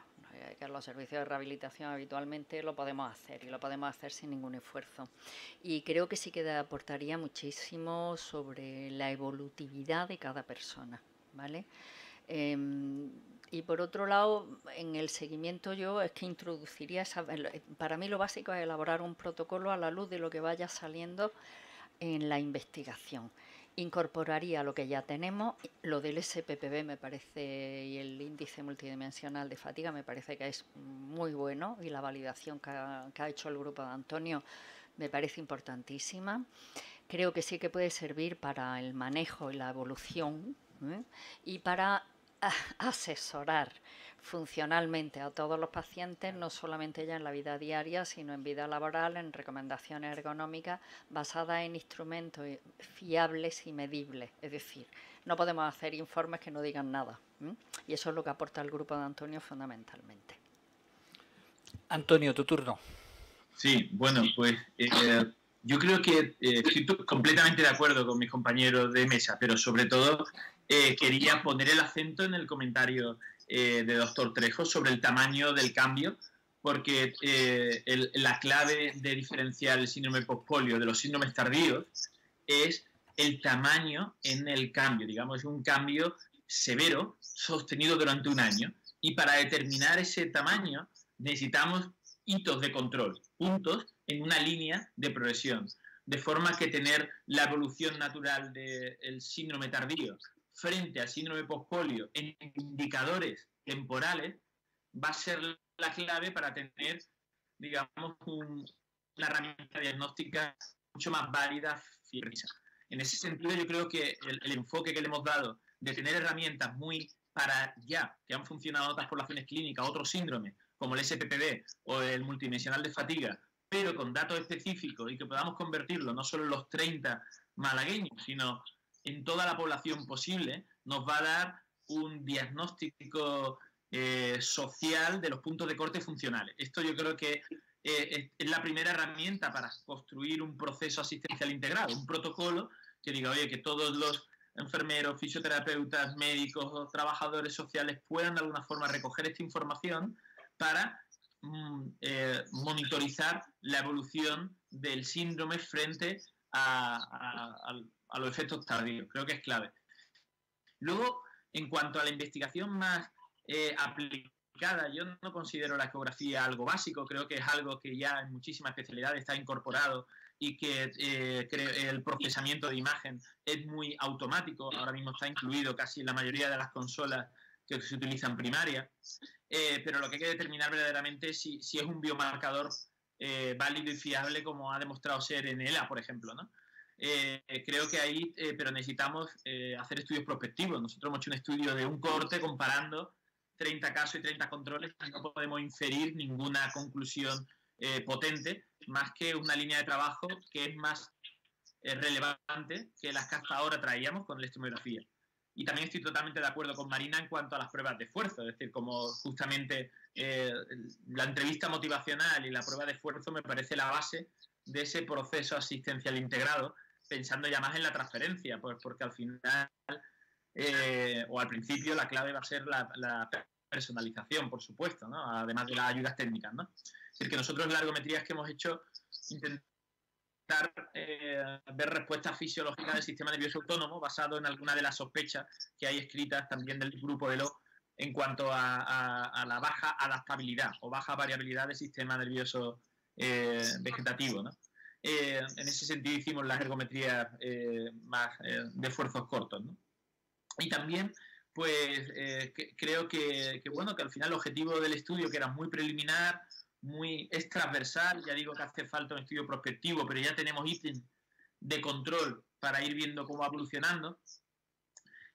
que en los servicios de rehabilitación habitualmente lo podemos hacer y lo podemos hacer sin ningún esfuerzo. Y creo que sí que aportaría muchísimo sobre la evolutividad de cada persona, ¿vale? Y por otro lado, en el seguimiento yo es que introduciría, para mí lo básico es elaborar un protocolo a la luz de lo que vaya saliendo en la investigación. Incorporaría lo que ya tenemos, lo del SPPB me parece, y el índice multidimensional de fatiga me parece que es muy bueno, y la validación que ha hecho el grupo de Antonio me parece importantísima. Creo que sí que puede servir para el manejo y la evolución, y para asesorar funcionalmente a todos los pacientes, no solamente ya en la vida diaria, sino en vida laboral, en recomendaciones ergonómicas basadas en instrumentos fiables y medibles. Es decir, no podemos hacer informes que no digan nada. Y eso es lo que aporta el grupo de Antonio fundamentalmente. Antonio, tu turno. Sí, bueno, pues yo creo que estoy completamente de acuerdo con mis compañeros de mesa, pero sobre todo quería poner el acento en el comentario de doctor Trejo sobre el tamaño del cambio, porque la clave de diferenciar el síndrome postpolio de los síndromes tardíos es el tamaño en el cambio, digamos, es un cambio severo, sostenido durante un año, y para determinar ese tamaño necesitamos hitos de control, puntos en una línea de progresión, de forma que tener la evolución natural del síndrome tardío frente al síndrome postpolio en indicadores temporales va a ser la clave para tener, digamos, una herramienta diagnóstica mucho más válida y precisa. En ese sentido, yo creo que el enfoque que le hemos dado de tener herramientas muy para ya, que han funcionado en otras poblaciones clínicas, otros síndromes, como el SPPB o el multidimensional de fatiga, pero con datos específicos y que podamos convertirlo no solo en los 30 malagueños, sino en toda la población posible, nos va a dar un diagnóstico social de los puntos de corte funcionales. Esto yo creo que es la primera herramienta para construir un proceso asistencial integrado, un protocolo que diga, oye, que todos los enfermeros, fisioterapeutas, médicos, trabajadores sociales puedan de alguna forma recoger esta información para monitorizar la evolución del síndrome frente a los efectos tardíos. Creo que es clave. Luego, en cuanto a la investigación más aplicada, yo no considero la ecografía algo básico, creo que es algo que ya en muchísimas especialidades está incorporado y que el procesamiento de imagen es muy automático, ahora mismo está incluido casi en la mayoría de las consolas que se utilizan primaria, pero lo que hay que determinar verdaderamente es si es un biomarcador válido y fiable como ha demostrado ser en ELA, por ejemplo, ¿no? Creo que ahí, pero necesitamos hacer estudios prospectivos. Nosotros hemos hecho un estudio de un corte comparando 30 casos y 30 controles y no podemos inferir ninguna conclusión potente, más que una línea de trabajo que es más relevante que las que hasta ahora traíamos con la electromiografía. Y también estoy totalmente de acuerdo con Marina en cuanto a las pruebas de esfuerzo, es decir, como justamente la entrevista motivacional y la prueba de esfuerzo me parece la base de ese proceso asistencial integrado, pensando ya más en la transferencia, pues porque al final o al principio la clave va a ser la personalización, por supuesto, ¿no? Además de las ayudas técnicas, ¿no? Es decir, que nosotros en las ergometrías que hemos hecho intentar ver respuestas fisiológicas del sistema nervioso autónomo basado en alguna de las sospechas que hay escritas también del grupo de Lo en cuanto a la baja adaptabilidad o baja variabilidad del sistema nervioso vegetativo, ¿no? En ese sentido hicimos las ergometrías más de esfuerzos cortos, ¿no? Y también pues creo que bueno, que al final el objetivo del estudio, que era muy preliminar, es transversal. Ya digo que hace falta un estudio prospectivo, pero ya tenemos ítems de control para ir viendo cómo va evolucionando.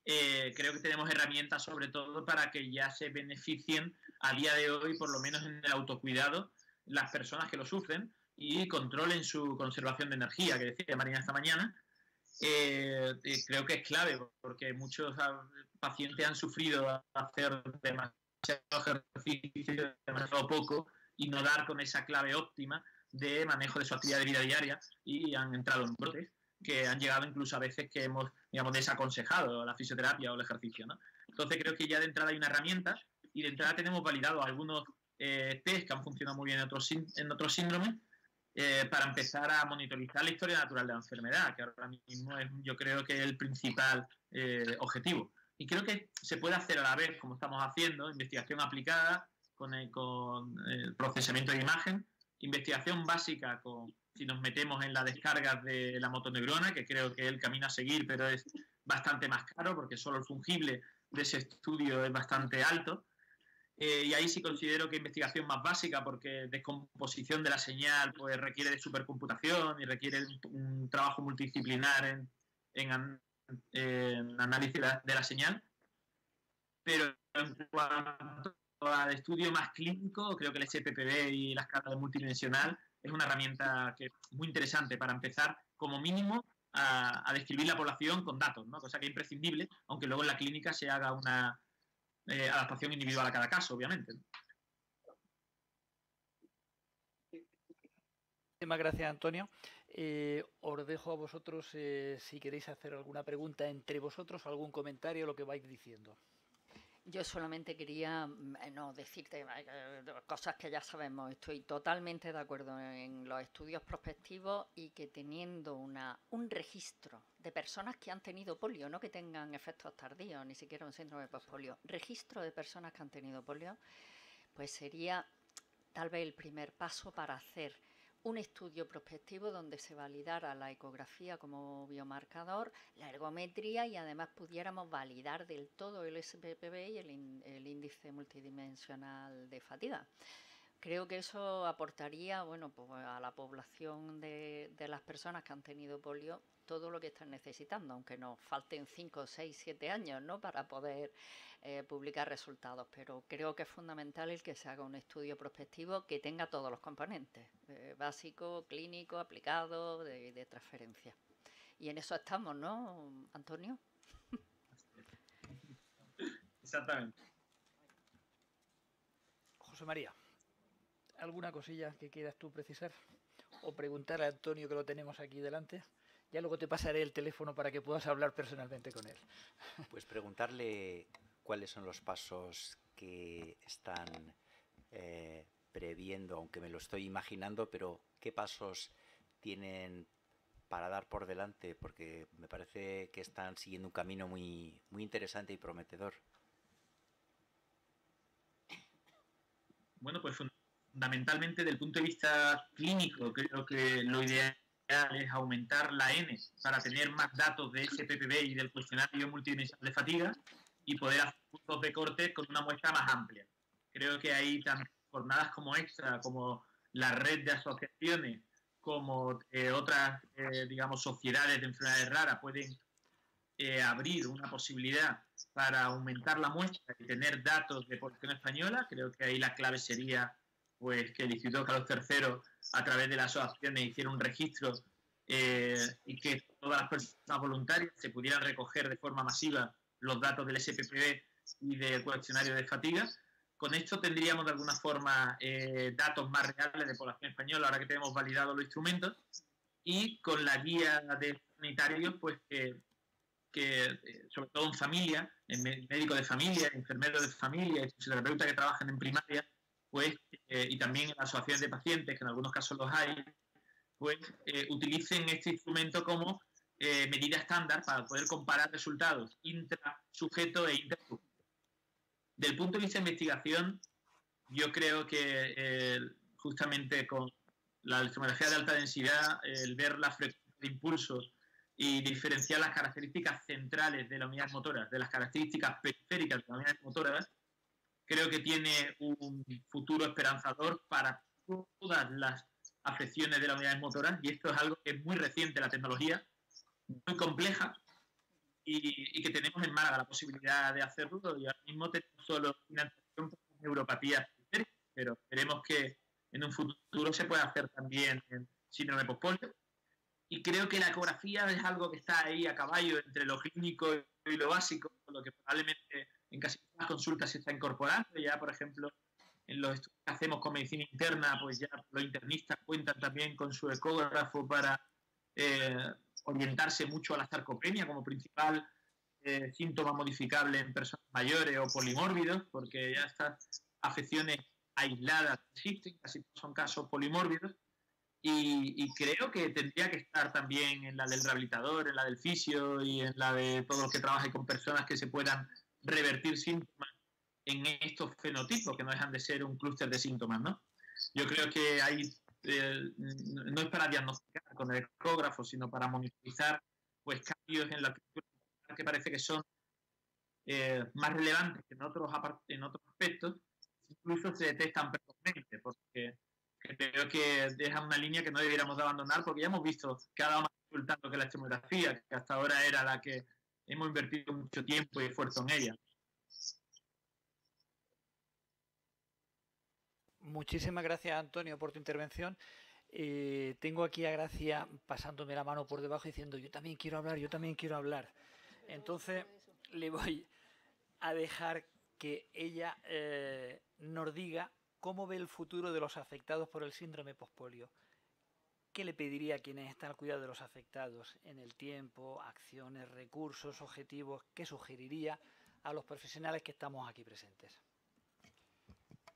Creo que tenemos herramientas sobre todo para que ya se beneficien a día de hoy, por lo menos en el autocuidado, las personas que lo sufren y controlen su conservación de energía, que decía Marina esta mañana. Creo que es clave porque muchos pacientes han sufrido hacer demasiado ejercicio, demasiado poco, y no dar con esa clave óptima de manejo de su actividad de vida diaria, y han entrado en brotes que han llegado incluso a veces que hemos, digamos, desaconsejado la fisioterapia o el ejercicio, ¿no? Entonces creo que ya de entrada hay una herramienta, y de entrada tenemos validados algunos test que han funcionado muy bien en otros síndromes, para empezar a monitorizar la historia natural de la enfermedad, que ahora mismo es, yo creo que es el principal objetivo. Y creo que se puede hacer a la vez, como estamos haciendo, investigación aplicada con el procesamiento de imagen, investigación básica si nos metemos en la descarga de la motoneurona, que creo que es el camino a seguir, pero es bastante más caro porque solo el fungible de ese estudio es bastante alto. Y ahí sí considero que investigación más básica, porque descomposición de la señal pues requiere de supercomputación y requiere un trabajo multidisciplinar en análisis de la señal. Pero en cuanto al estudio más clínico, creo que el SPPB y la escala multidimensional es una herramienta que es muy interesante para empezar, como mínimo, a describir la población con datos, ¿no? Cosa que es imprescindible, aunque luego en la clínica se haga una adaptación individual a cada caso, obviamente. Muchísimas gracias, Antonio. Os dejo a vosotros, si queréis hacer alguna pregunta entre vosotros, algún comentario, lo que vais diciendo. Yo solamente quería decirte cosas que ya sabemos. Estoy totalmente de acuerdo en los estudios prospectivos, y que teniendo un registro de personas que han tenido polio, no que tengan efectos tardíos, ni siquiera un síndrome postpolio, registro de personas que han tenido polio, pues sería tal vez el primer paso para hacer un estudio prospectivo donde se validara la ecografía como biomarcador, la ergometría, y además pudiéramos validar del todo el SPPB y el índice multidimensional de fatiga. Creo que eso aportaría, bueno, pues a la población de las personas que han tenido polio todo lo que están necesitando, aunque nos falten 5, 6, 7 años, ¿no?, para poder publicar resultados. Pero creo que es fundamental el que se haga un estudio prospectivo que tenga todos los componentes, básico, clínico, aplicado, de transferencia. Y en eso estamos, ¿no, Antonio? Exactamente. José María, ¿alguna cosilla que quieras tú precisar? O preguntar a Antonio, que lo tenemos aquí delante. Ya luego te pasaré el teléfono para que puedas hablar personalmente con él. Pues preguntarle cuáles son los pasos que están previendo, aunque me lo estoy imaginando, pero qué pasos tienen para dar por delante, porque me parece que están siguiendo un camino muy, muy interesante y prometedor. Bueno, pues fundamentalmente desde el punto de vista clínico, creo que lo ideal es aumentar la N para tener más datos de SPPB y del cuestionario multidimensional de fatiga, y poder hacer puntos de corte con una muestra más amplia. Creo que hay tanto jornadas como esta, como la red de asociaciones, como otras, digamos, sociedades de enfermedades raras pueden abrir una posibilidad para aumentar la muestra y tener datos de población española. Creo que ahí la clave sería pues que el Instituto Carlos III, a través de las asociaciones, hiciera un registro y que todas las personas voluntarias se pudieran recoger de forma masiva los datos del SPPB y del cuestionario de fatiga. Con esto tendríamos de alguna forma datos más reales de población española, ahora que tenemos validados los instrumentos, y con la guía de sanitarios, pues que sobre todo en familia, en médicos de familia, enfermeros de familia, fisioterapeutas que trabajan en primaria, pues, y también en asociaciones de pacientes, que en algunos casos los hay, pues utilicen este instrumento como medida estándar para poder comparar resultados intrasujeto e intersujeto. Del punto de vista de investigación, yo creo que justamente con la electromiografía de alta densidad, el ver la frecuencia de impulsos y diferenciar las características centrales de las unidades motoras de las características periféricas de las unidades motoras, creo que tiene un futuro esperanzador para todas las afecciones de las unidades motoras, y esto es algo que es muy reciente en la tecnología, muy compleja, y que tenemos en Málaga la posibilidad de hacerlo, y ahora mismo tenemos solo financiación por neuropatías, pero esperemos que en un futuro se pueda hacer también en síndrome postpolio. Y creo que la ecografía es algo que está ahí a caballo entre lo clínico y lo básico, lo que probablemente en casi todas las consultas se está incorporando. Ya, por ejemplo, en los estudios que hacemos con medicina interna, pues ya los internistas cuentan también con su ecógrafo para orientarse mucho a la sarcopenia como principal síntoma modificable en personas mayores o polimórbidos, porque ya estas afecciones aisladas existen, casi son casos polimórbidos. Y creo que tendría que estar también en la del rehabilitador, en la del fisio y en la de todos los que trabajen con personas que se puedan revertir síntomas en estos fenotipos, que no dejan de ser un clúster de síntomas, ¿no? Yo creo que hay, no es para diagnosticar con el ecógrafo, sino para monitorizar pues, cambios en la que parece que son más relevantes que en otros aspectos, incluso se detectan precozmente, porque creo que es una línea que no debiéramos de abandonar, porque ya hemos visto que ha dado más resultado que la estimografía, que hasta ahora era la que hemos invertido mucho tiempo y esfuerzo en ella. Muchísimas gracias, Antonio, por tu intervención. Tengo aquí a Gracia pasándome la mano por debajo diciendo yo también quiero hablar, yo también quiero hablar. Entonces le voy a dejar que ella nos diga cómo ve el futuro de los afectados por el síndrome postpolio. ¿Qué le pediría a quienes están al cuidado de los afectados en el tiempo, acciones, recursos, objetivos? ¿Qué sugeriría a los profesionales que estamos aquí presentes?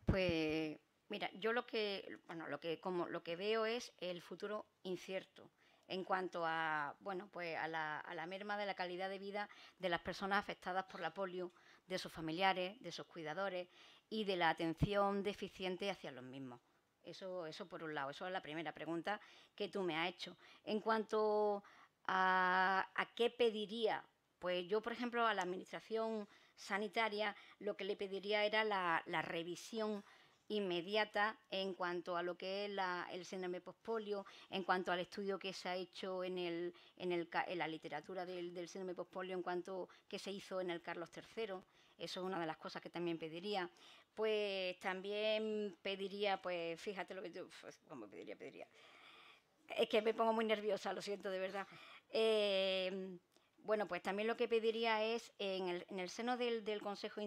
Pues mira, yo lo que veo es el futuro incierto en cuanto a, bueno, pues a la merma de la calidad de vida de las personas afectadas por la polio, de sus familiares, de sus cuidadores y de la atención deficiente hacia los mismos. Eso por un lado, eso es la primera pregunta que tú me has hecho. En cuanto a qué pediría, pues yo, por ejemplo, a la Administración Sanitaria lo que le pediría era la revisión inmediata en cuanto a lo que es el síndrome postpolio, en cuanto al estudio que se ha hecho en la literatura del síndrome postpolio, en cuanto que se hizo en el Carlos III. Eso es una de las cosas que también pediría. Pues también pediría, pues fíjate lo que yo, ¿cómo pediría? Es que me pongo muy nerviosa, lo siento de verdad. Bueno, pues también lo que pediría es, en el seno del Consejo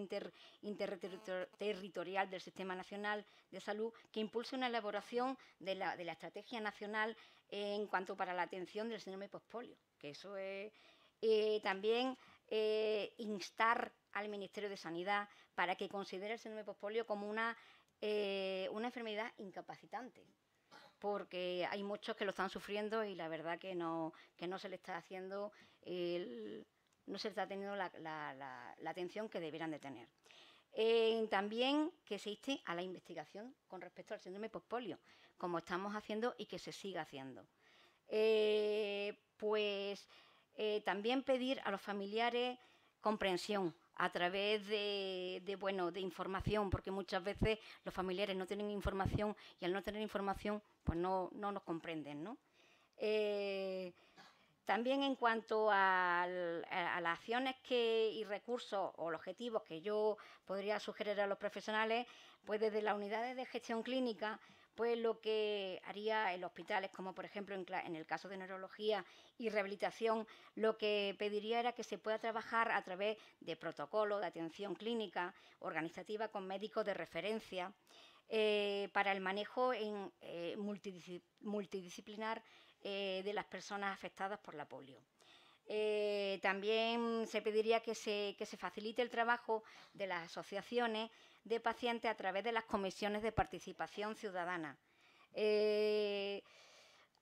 Interterritorial del Sistema Nacional de Salud, que impulse una elaboración de la estrategia nacional en cuanto para la atención del síndrome postpolio, que eso es también instar al Ministerio de Sanidad para que considere el síndrome postpolio como una enfermedad incapacitante, porque hay muchos que lo están sufriendo y la verdad que no se le está haciendo, no se está teniendo la atención que debieran de tener. También que se inste a la investigación con respecto al síndrome postpolio, como estamos haciendo y que se siga haciendo. También pedir a los familiares comprensión a través de información, porque muchas veces los familiares no tienen información y al no tener información pues no nos comprenden, ¿no? También en cuanto a las acciones y recursos o los objetivos que yo podría sugerir a los profesionales, pues desde las unidades de gestión clínica, pues lo que haría en los hospitales, como por ejemplo en el caso de neurología y rehabilitación, lo que pediría era que se pueda trabajar a través de protocolos de atención clínica organizativa con médicos de referencia para el manejo multidisciplinar de las personas afectadas por la polio. También se pediría que se facilite el trabajo de las asociaciones de pacientes a través de las comisiones de participación ciudadana.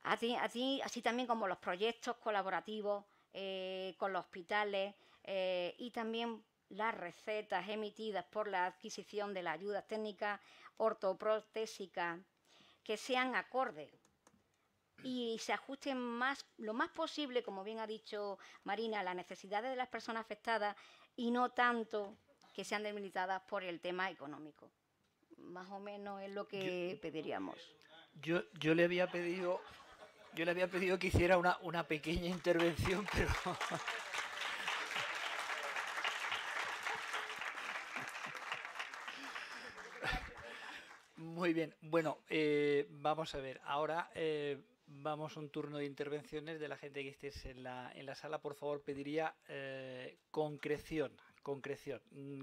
Así también como los proyectos colaborativos con los hospitales y también las recetas emitidas por la adquisición de las ayudas técnicas ortoprotésicas que sean acordes y se ajusten lo más posible, como bien ha dicho Marina, a las necesidades de las personas afectadas y no tanto que sean debilitadas por el tema económico. más o menos es lo que pediríamos. Yo le había pedido que hiciera una pequeña intervención, pero muy bien. Bueno, vamos a ver. Ahora vamos a un turno de intervenciones de la gente que estés en la sala. Por favor, pediría concreción.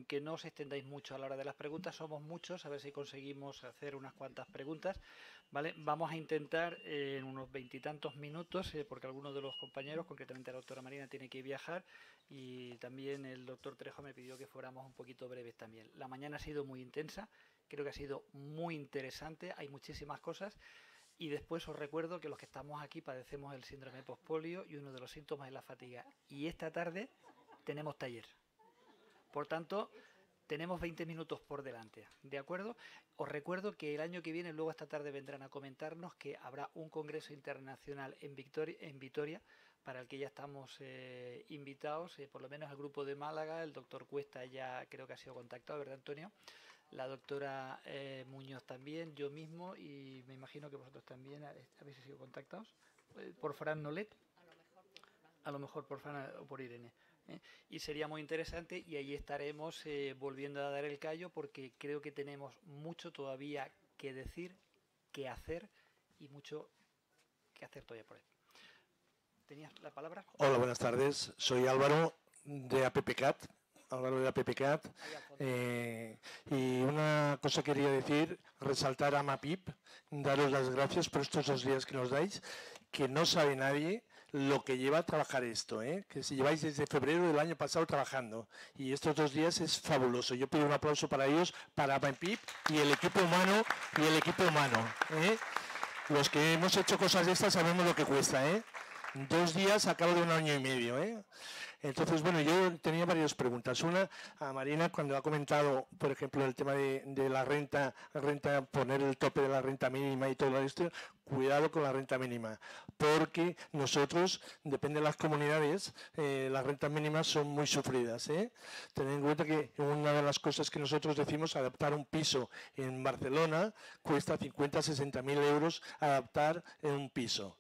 Que no os extendáis mucho a la hora de las preguntas. Somos muchos, a ver si conseguimos hacer unas cuantas preguntas. ¿Vale? Vamos a intentar en unos 20 y tantos minutos, porque algunos de los compañeros, concretamente la doctora Marina, tiene que viajar y también el doctor Trejo me pidió que fuéramos un poquito breves también. La mañana ha sido muy intensa, creo que ha sido muy interesante, hay muchísimas cosas. Y después os recuerdo que los que estamos aquí padecemos el síndrome postpolio y uno de los síntomas es la fatiga. Y esta tarde tenemos taller. Por tanto, tenemos 20 minutos por delante, ¿de acuerdo? Os recuerdo que el año que viene, luego esta tarde vendrán a comentarnos que habrá un congreso internacional en Vitoria, para el que ya estamos invitados, por lo menos el grupo de Málaga. El doctor Cuesta ya creo que ha sido contactado, ¿verdad, Antonio? La doctora Muñoz también, yo mismo, y me imagino que vosotros también habéis sido contactados por Fran Nolet. A lo mejor por Fran o por Irene. Y sería muy interesante, y ahí estaremos volviendo a dar el callo, porque creo que tenemos mucho todavía que decir, que hacer y mucho que hacer todavía por ahí. ¿Tenías la palabra? Hola, buenas tardes. Soy Álvaro de APPCAT. Álvaro de APPCAT. Y una cosa quería decir, resaltar a MAPIP, daros las gracias por estos 2 días que nos dais, que no sabe nadie lo que lleva a trabajar esto, que si lleváis desde febrero del año pasado trabajando, y estos 2 días es fabuloso. Yo pido un aplauso para ellos, para MAPIP y el equipo humano, Los que hemos hecho cosas de estas sabemos lo que cuesta, 2 días a cabo de 1 año y medio, Entonces, bueno, yo tenía varias preguntas. Una, a Marina, cuando ha comentado, por ejemplo, el tema de la renta, poner el tope de la renta mínima y todo esto, cuidado con la renta mínima, porque nosotros, depende de las comunidades, las rentas mínimas son muy sufridas. Tened en cuenta que una de las cosas que nosotros decimos, adaptar un piso en Barcelona, cuesta 50 a 60 mil euros adaptar un piso.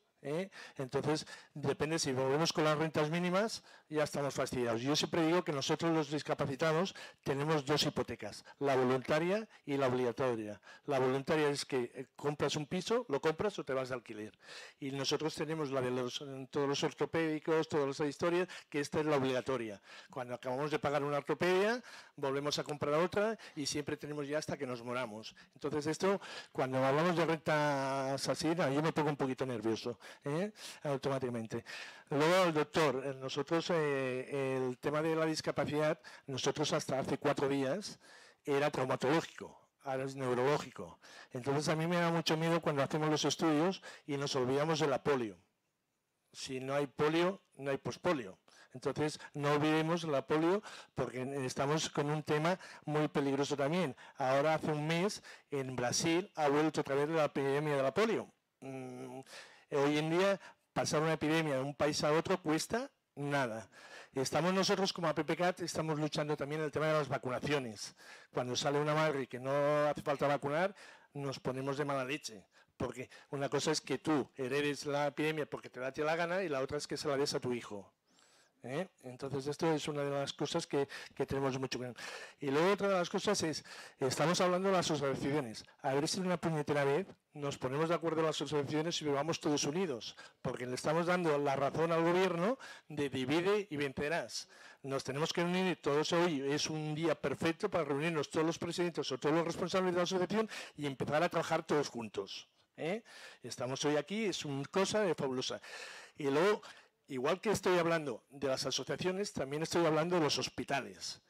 Entonces, depende, si volvemos con las rentas mínimas, ya estamos fastidiados. Yo siempre digo que nosotros los discapacitados tenemos 2 hipotecas, la voluntaria y la obligatoria. La voluntaria es que compras un piso, lo compras o te vas de alquiler. Y nosotros tenemos la de todos los ortopédicos, todas las historias, que esta es la obligatoria. Cuando acabamos de pagar una ortopedia, volvemos a comprar otra y siempre tenemos ya hasta que nos moramos. Entonces esto, cuando hablamos de rentas así, yo me pongo un poquito nervioso. Automáticamente. Luego, el doctor, nosotros el tema de la discapacidad, nosotros hasta hace 4 días era traumatológico, ahora es neurológico. Entonces a mí me da mucho miedo cuando hacemos los estudios y nos olvidamos de la polio. Si no hay polio, no hay pospolio. Entonces, no olvidemos la polio, porque estamos con un tema muy peligroso también. Ahora, hace un mes, en Brasil ha vuelto otra vez la epidemia de la polio. Hoy en día, pasar una epidemia de un país a otro cuesta nada. Estamos nosotros como APPCAT, estamos luchando también el tema de las vacunaciones. Cuando sale una madre que no hace falta vacunar, nos ponemos de mala leche. Porque una cosa es que tú heredes la epidemia porque te da la gana y la otra es que se la des a tu hijo. Entonces esto es una de las cosas que tenemos mucho que ver. Y luego otra de las cosas es, estamos hablando de las asociaciones. A ver si una puñetera vez nos ponemos de acuerdo las asociaciones y vamos todos unidos, porque le estamos dando la razón al gobierno de divide y vencerás. Nos tenemos que unir todos hoy, es un día perfecto para reunirnos todos los presidentes o todos los responsables de la asociación y empezar a trabajar todos juntos. Estamos hoy aquí, es una cosa fabulosa. Y luego, igual que estoy hablando de las asociaciones, también estoy hablando de los hospitales.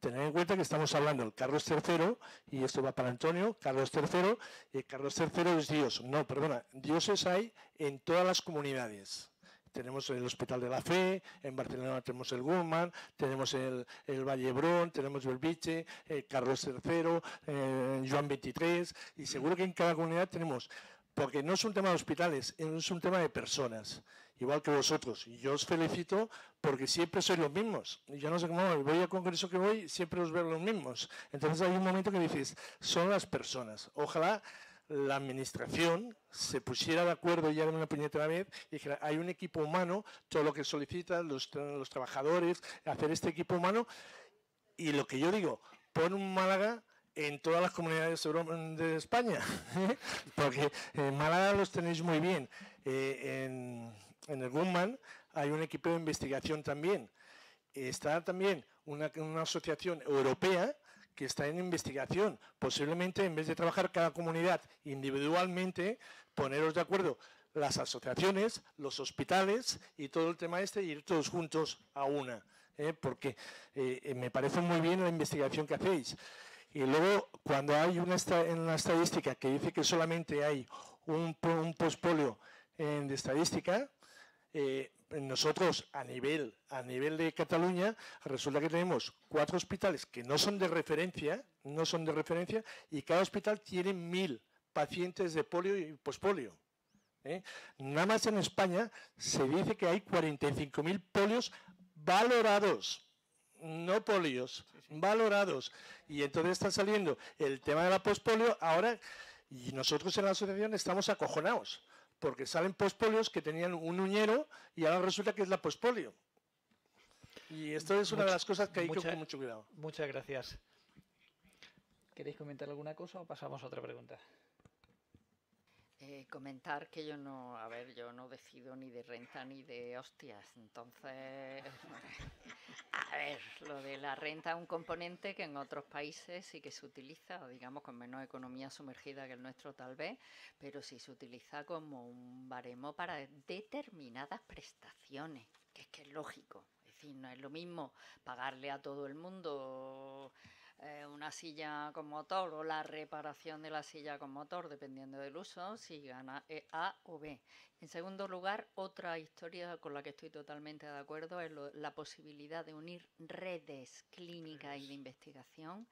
Tened en cuenta que estamos hablando del Carlos III, y esto va para Antonio, Carlos III, y Carlos III es Dios. No, perdona, dioses hay en todas las comunidades. Tenemos el Hospital de la Fe, en Barcelona tenemos el Guttmann, tenemos el Valle d'Hebron, tenemos Belviche, Carlos III, Joan XXIII, y seguro que en cada comunidad tenemos porque no es un tema de hospitales, es un tema de personas, igual que vosotros. Y yo os felicito porque siempre sois los mismos. Y yo no sé cómo voy al congreso que voy, siempre os veo los mismos. Entonces hay un momento que dices, son las personas. Ojalá la administración se pusiera de acuerdo ya de una puñetera vez y dijera, hay un equipo humano, todo lo que solicitan los trabajadores, hacer este equipo humano. Y lo que yo digo, pon un Málaga en todas las comunidades de España, porque en Málaga los tenéis muy bien. En el Guzmán hay un equipo de investigación también. Está también una asociación europea que está en investigación. Posiblemente, en vez de trabajar cada comunidad individualmente, poneros de acuerdo las asociaciones, los hospitales y todo el tema y ir todos juntos a una. Porque me parece muy bien la investigación que hacéis. Y luego, cuando hay una estadística que dice que solamente hay un postpolio de estadística, nosotros a nivel de Cataluña resulta que tenemos 4 hospitales que no son de referencia, y cada hospital tiene 1000 pacientes de polio y pospolio. Nada más en España se dice que hay 45.000 polios valorados, no polios, valorados. Y entonces está saliendo el tema de la pospolio ahora, y nosotros en la asociación estamos acojonados, porque salen pospolios que tenían un uñero y ahora resulta que es la pospolio. Y esto es una de las cosas que hay que tener mucho cuidado. Muchas gracias. ¿Queréis comentar alguna cosa o pasamos a otra pregunta? Comentar que yo no decido ni de renta ni de hostias, entonces, a ver, lo de la renta es un componente que en otros países sí que se utiliza, digamos con menos economía sumergida que el nuestro tal vez, pero sí se utiliza como un baremo para determinadas prestaciones, que es lógico, es decir, no es lo mismo pagarle a todo el mundo una silla con motor o la reparación de la silla con motor, dependiendo del uso, si gana A o B. En segundo lugar, otra historia con la que estoy totalmente de acuerdo es la posibilidad de unir redes clínicas y de investigación.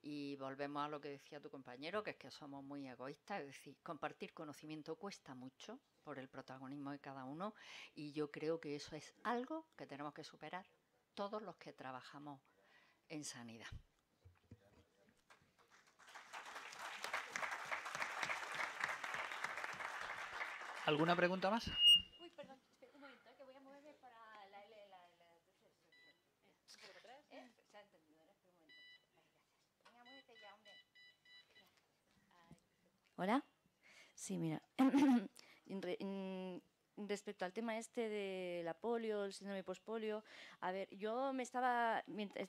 Y volvemos a lo que decía tu compañero, que es que somos muy egoístas, es decir, compartir conocimiento cuesta mucho por el protagonismo de cada uno, y yo creo que eso es algo que tenemos que superar todos los que trabajamos en sanidad. ¿Alguna pregunta más? Uy, perdón, espera un momento, que voy a moverme para la... Se ha entendido, espera un momento. Gracias. Venga, muévete ya, hombre. ¿Hola? Sí, mira. Respecto al tema este de la polio, el síndrome pospolio, a ver,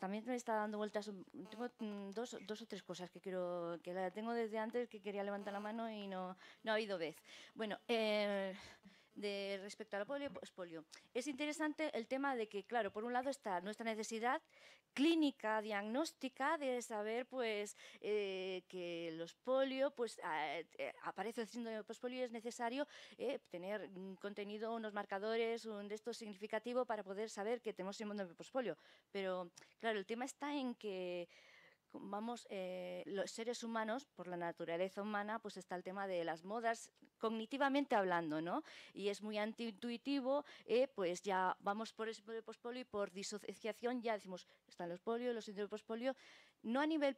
también me está dando vueltas, tengo dos o tres cosas que la tengo desde antes, que quería levantar la mano y no ha habido vez. Bueno, respecto a la pospolio, es interesante el tema de que, claro, por un lado está nuestra necesidad clínica, diagnóstica, de saber pues que los polio, pues aparece el síndrome de pospolio y es necesario tener contenido, unos marcadores, un de estos significativo para poder saber que tenemos síndrome de pospolio. Pero, claro, el tema está en que los seres humanos, por la naturaleza humana, pues está el tema de las modas, cognitivamente hablando, ¿no? Y es muy antiintuitivo, pues ya vamos por el síndrome de pospolio y por disociación ya decimos, están los polio, los síndromes de pospolio, no a nivel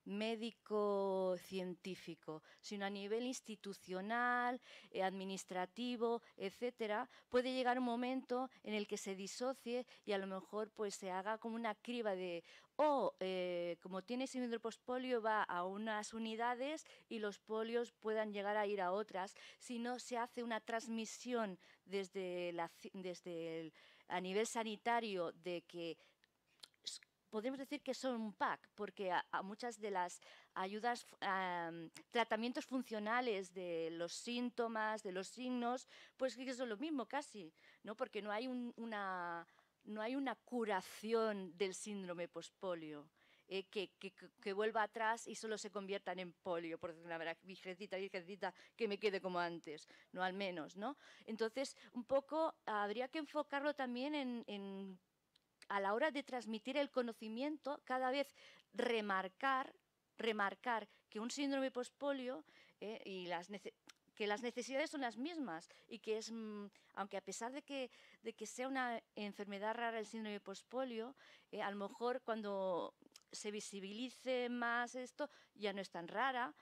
médico-científico, sino a nivel institucional, administrativo, etcétera. Puede llegar un momento en el que se disocie y a lo mejor pues se haga como una criba de como tiene síndrome de pospolio va a unas unidades y los polios puedan llegar a ir a otras, si no se hace una transmisión a nivel sanitario de que podemos decir que son un pack, porque a muchas de las ayudas, tratamientos funcionales de los síntomas, de los signos, pues que son lo mismo casi, ¿no? Porque no hay una curación del síndrome pospolio. Que vuelva atrás y solo se conviertan en polio, por decir una manera, virgencita, que me quede como antes, no al menos, ¿no? Entonces, un poco habría que enfocarlo también a la hora de transmitir el conocimiento, cada vez remarcar remarcar que un síndrome postpolio y que las necesidades son las mismas y que es, aunque a pesar de que sea una enfermedad rara el síndrome postpolio, a lo mejor cuando se visibilice más esto ya no es tan rara,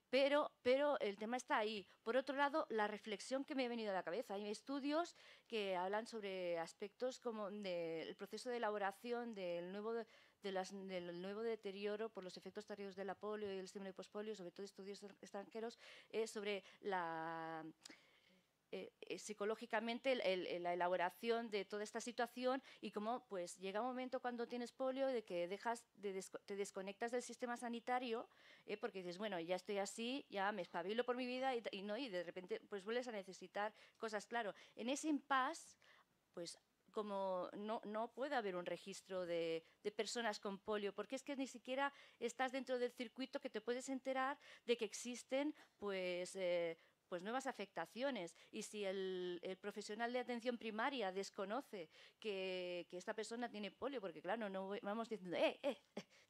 pero el tema está ahí. Por otro lado, la reflexión que me ha venido a la cabeza, hay estudios que hablan sobre aspectos como del proceso de elaboración del nuevo deterioro por los efectos tardíos de la polio y el síndrome postpolio, sobre todo estudios extranjeros, sobre la psicológicamente la elaboración de toda esta situación y cómo pues llega un momento cuando tienes polio de que te desconectas del sistema sanitario porque dices, bueno, ya estoy así, ya me espabilo por mi vida y de repente pues vuelves a necesitar cosas. Claro, en ese impasse pues como no puede haber un registro de personas con polio, porque es que ni siquiera estás dentro del circuito que te puedes enterar de que existen pues nuevas afectaciones. Y si el profesional de atención primaria desconoce que esta persona tiene polio, porque claro, no vamos diciendo,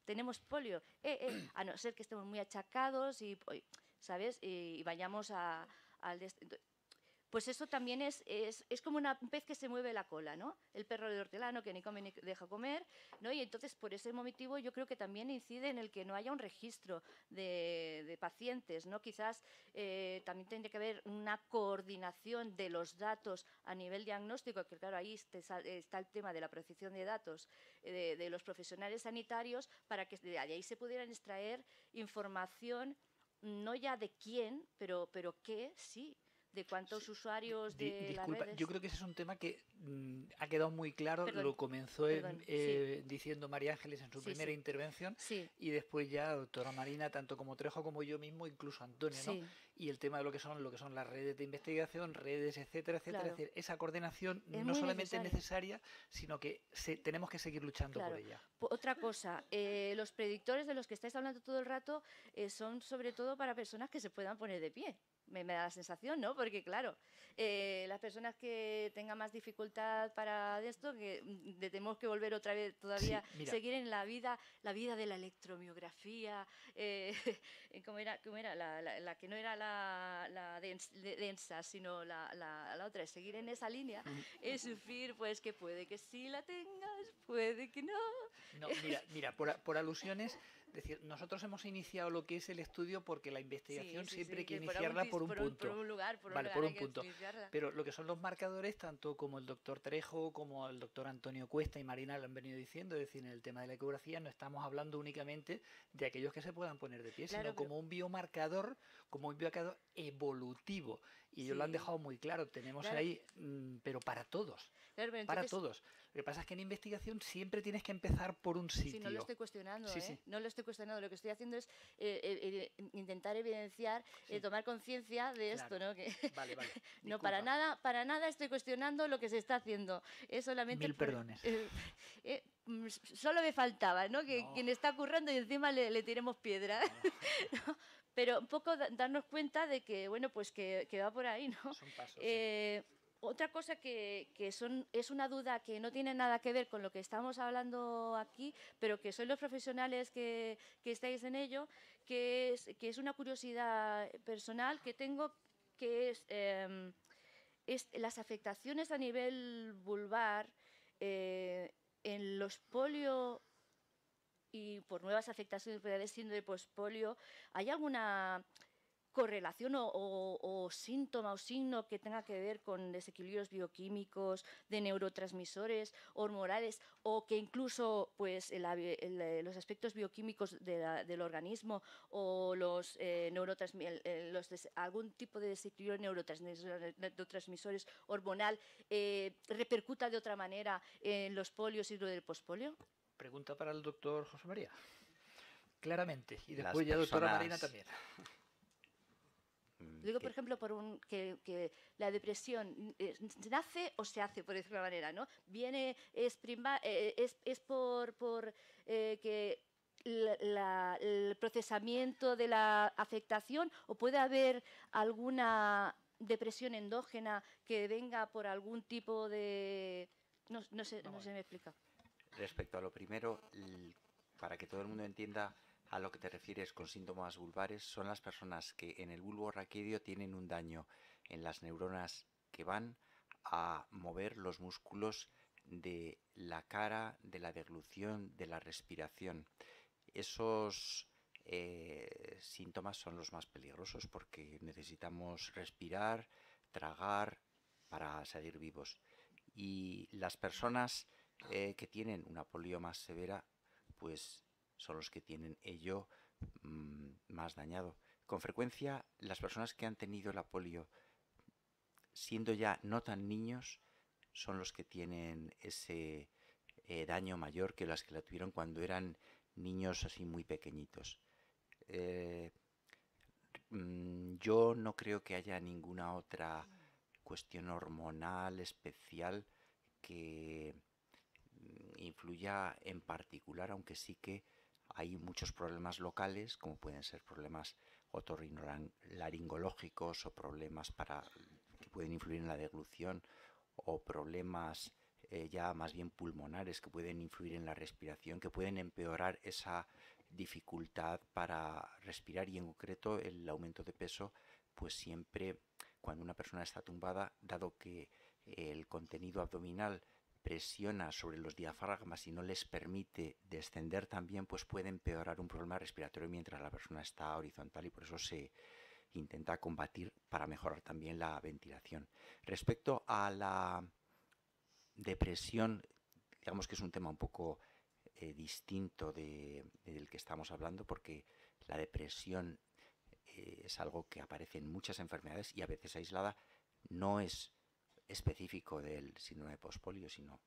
tenemos polio, a no ser que estemos muy achacados y ¿sabes? Y vayamos al... Pues eso también es como un pez que se mueve la cola, ¿no? El perro de hortelano que ni come ni deja comer, ¿no? Y entonces, por ese motivo, yo creo que también incide en el que no haya un registro de pacientes, ¿no? Quizás también tendría que haber una coordinación de los datos a nivel diagnóstico, que claro, ahí está el tema de la protección de datos de los profesionales sanitarios, para que de ahí se pudieran extraer información, no ya de quién, pero qué, sí, de cuántos usuarios de disculpa, las redes. Yo creo que ese es un tema que ha quedado muy claro. Perdón, lo comenzó sí. diciendo María Ángeles en su primera intervención, y después ya doctora Marina, tanto como Trejo como yo mismo, incluso Antonio, ¿no? Y el tema de lo que son las redes de investigación, redes, etcétera, etcétera. Claro. Es decir, esa coordinación Es no muy solamente es necesaria, sino que tenemos que seguir luchando por ella. Otra cosa, los predictores de los que estáis hablando todo el rato son sobre todo para personas que se puedan poner de pie. Me da la sensación, ¿no? Porque, claro, las personas que tengan más dificultad para esto, que tenemos que volver otra vez todavía, seguir en la vida de la electromiografía, ¿cómo era? La que no era la densa, sino la otra, seguir en esa línea, es sufrir, pues que puede que sí la tengas, puede que no. No, mira, por alusiones... Es decir, nosotros hemos iniciado lo que es el estudio porque la investigación siempre hay que iniciarla por un punto. Por un lugar, por un punto. Pero lo que son los marcadores, tanto como el doctor Trejo, como el doctor Antonio Cuesta y Marina lo han venido diciendo, es decir, en el tema de la ecografía no estamos hablando únicamente de aquellos que se puedan poner de pie, sino como un biomarcador evolutivo. Y ellos lo han dejado muy claro, tenemos ahí, pero para todos. Claro, pero entonces, para todos. Lo que pasa es que en investigación siempre tienes que empezar por un sitio. Sí, no lo estoy cuestionando, sí. No lo estoy cuestionando. Lo que estoy haciendo es intentar evidenciar, tomar conciencia de esto, ¿no? Que vale. No, para nada estoy cuestionando lo que se está haciendo. Es solamente... Mil perdones. Solo me faltaba, ¿no? Que quien está currando y encima le tiremos piedra. ¿No? Pero un poco darnos cuenta de que, bueno, pues que va por ahí, ¿no? Son pasos, Otra cosa que es una duda que no tiene nada que ver con lo que estamos hablando aquí, pero que sois los profesionales que estáis en ello, que es una curiosidad personal que tengo, que es las afectaciones a nivel vulvar en los polio y por nuevas afectaciones de síndrome postpolio. ¿Hay alguna correlación o síntoma o signo que tenga que ver con desequilibrios bioquímicos, de neurotransmisores hormonales, o que incluso pues los aspectos bioquímicos del organismo o los algún tipo de desequilibrio de neurotransmisores hormonal repercuta de otra manera en los polios y lo del pospolio? Pregunta para el doctor José María. Claramente. Y después ya doctora Marina también. Digo, por ejemplo, que la depresión nace o se hace, por decirlo de una manera, ¿no? Es por que el procesamiento de la afectación, o puede haber alguna depresión endógena que venga por algún tipo de... No sé, me explica. Respecto a lo primero, para que todo el mundo entienda a lo que te refieres con síntomas vulvares, son las personas que en el bulbo raquídeo tienen un daño en las neuronas que van a mover los músculos de la cara, de la deglución, de la respiración. Esos síntomas son los más peligrosos porque necesitamos respirar, tragar para seguir vivos. Y las personas que tienen una polio más severa, pues son los que tienen ello más dañado. Con frecuencia, las personas que han tenido la polio siendo ya no tan niños son los que tienen ese daño mayor que las que la tuvieron cuando eran niños así muy pequeñitos. Yo no creo que haya ninguna otra cuestión hormonal especial que influya en particular, aunque sí que hay muchos problemas locales, como pueden ser problemas otorrinolaringológicos o problemas que pueden influir en la deglución, o problemas ya más bien pulmonares que pueden influir en la respiración, que pueden empeorar esa dificultad para respirar, y en concreto el aumento de peso, pues siempre cuando una persona está tumbada, dado que el contenido abdominal presiona sobre los diafragmas y no les permite descender también, pues puede empeorar un problema respiratorio mientras la persona está horizontal, y por eso se intenta combatir para mejorar también la ventilación. Respecto a la depresión, digamos que es un tema un poco distinto del que estamos hablando, porque la depresión es algo que aparece en muchas enfermedades y a veces aislada, no es específico del síndrome de pospolio, sino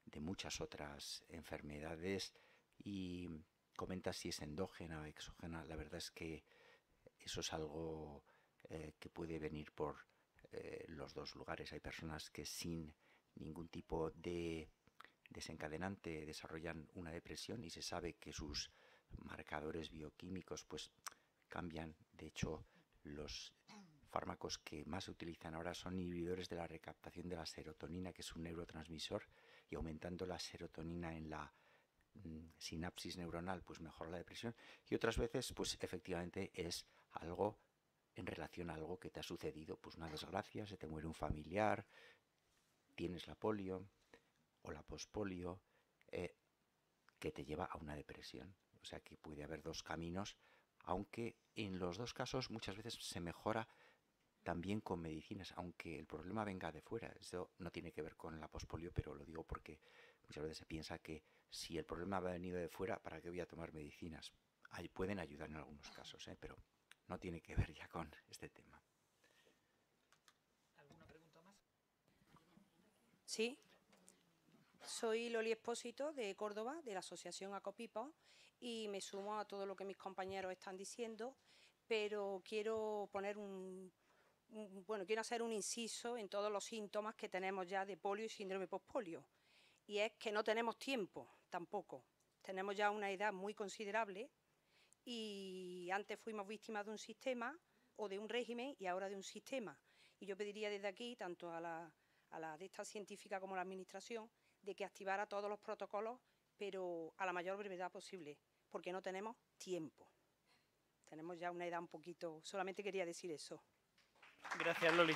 de muchas otras enfermedades. Y comenta si es endógena o exógena. La verdad es que eso es algo que puede venir por los dos lugares. Hay personas que sin ningún tipo de desencadenante desarrollan una depresión y se sabe que sus marcadores bioquímicos pues cambian. De hecho, los fármacos que más se utilizan ahora son inhibidores de la recaptación de la serotonina, que es un neurotransmisor, y aumentando la serotonina en la sinapsis neuronal pues mejora la depresión. Y otras veces pues efectivamente es algo en relación a algo que te ha sucedido, pues una desgracia, se te muere un familiar, tienes la polio o la pospolio, que te lleva a una depresión. O sea que puede haber dos caminos, aunque en los dos casos muchas veces se mejora también con medicinas, aunque el problema venga de fuera. Eso no tiene que ver con la pospolio, pero lo digo porque muchas veces se piensa que si el problema ha venido de fuera, ¿para qué voy a tomar medicinas? Pueden ayudar en algunos casos, pero no tiene que ver ya con este tema. ¿Alguna pregunta más? Sí. Soy Loli Espósito, de Córdoba, de la asociación Acopipo, y me sumo a todo lo que mis compañeros están diciendo, pero quiero quiero hacer un inciso en todos los síntomas que tenemos ya de polio y síndrome pospolio. Y es que no tenemos tiempo tampoco. Tenemos ya una edad muy considerable y antes fuimos víctimas de un sistema o de un régimen y ahora de un sistema. Y yo pediría desde aquí, tanto a la de esta científica como a la administración, de que activara todos los protocolos, pero a la mayor brevedad posible, porque no tenemos tiempo. Tenemos ya una edad un poquito... Solamente quería decir eso. Gracias, Loli.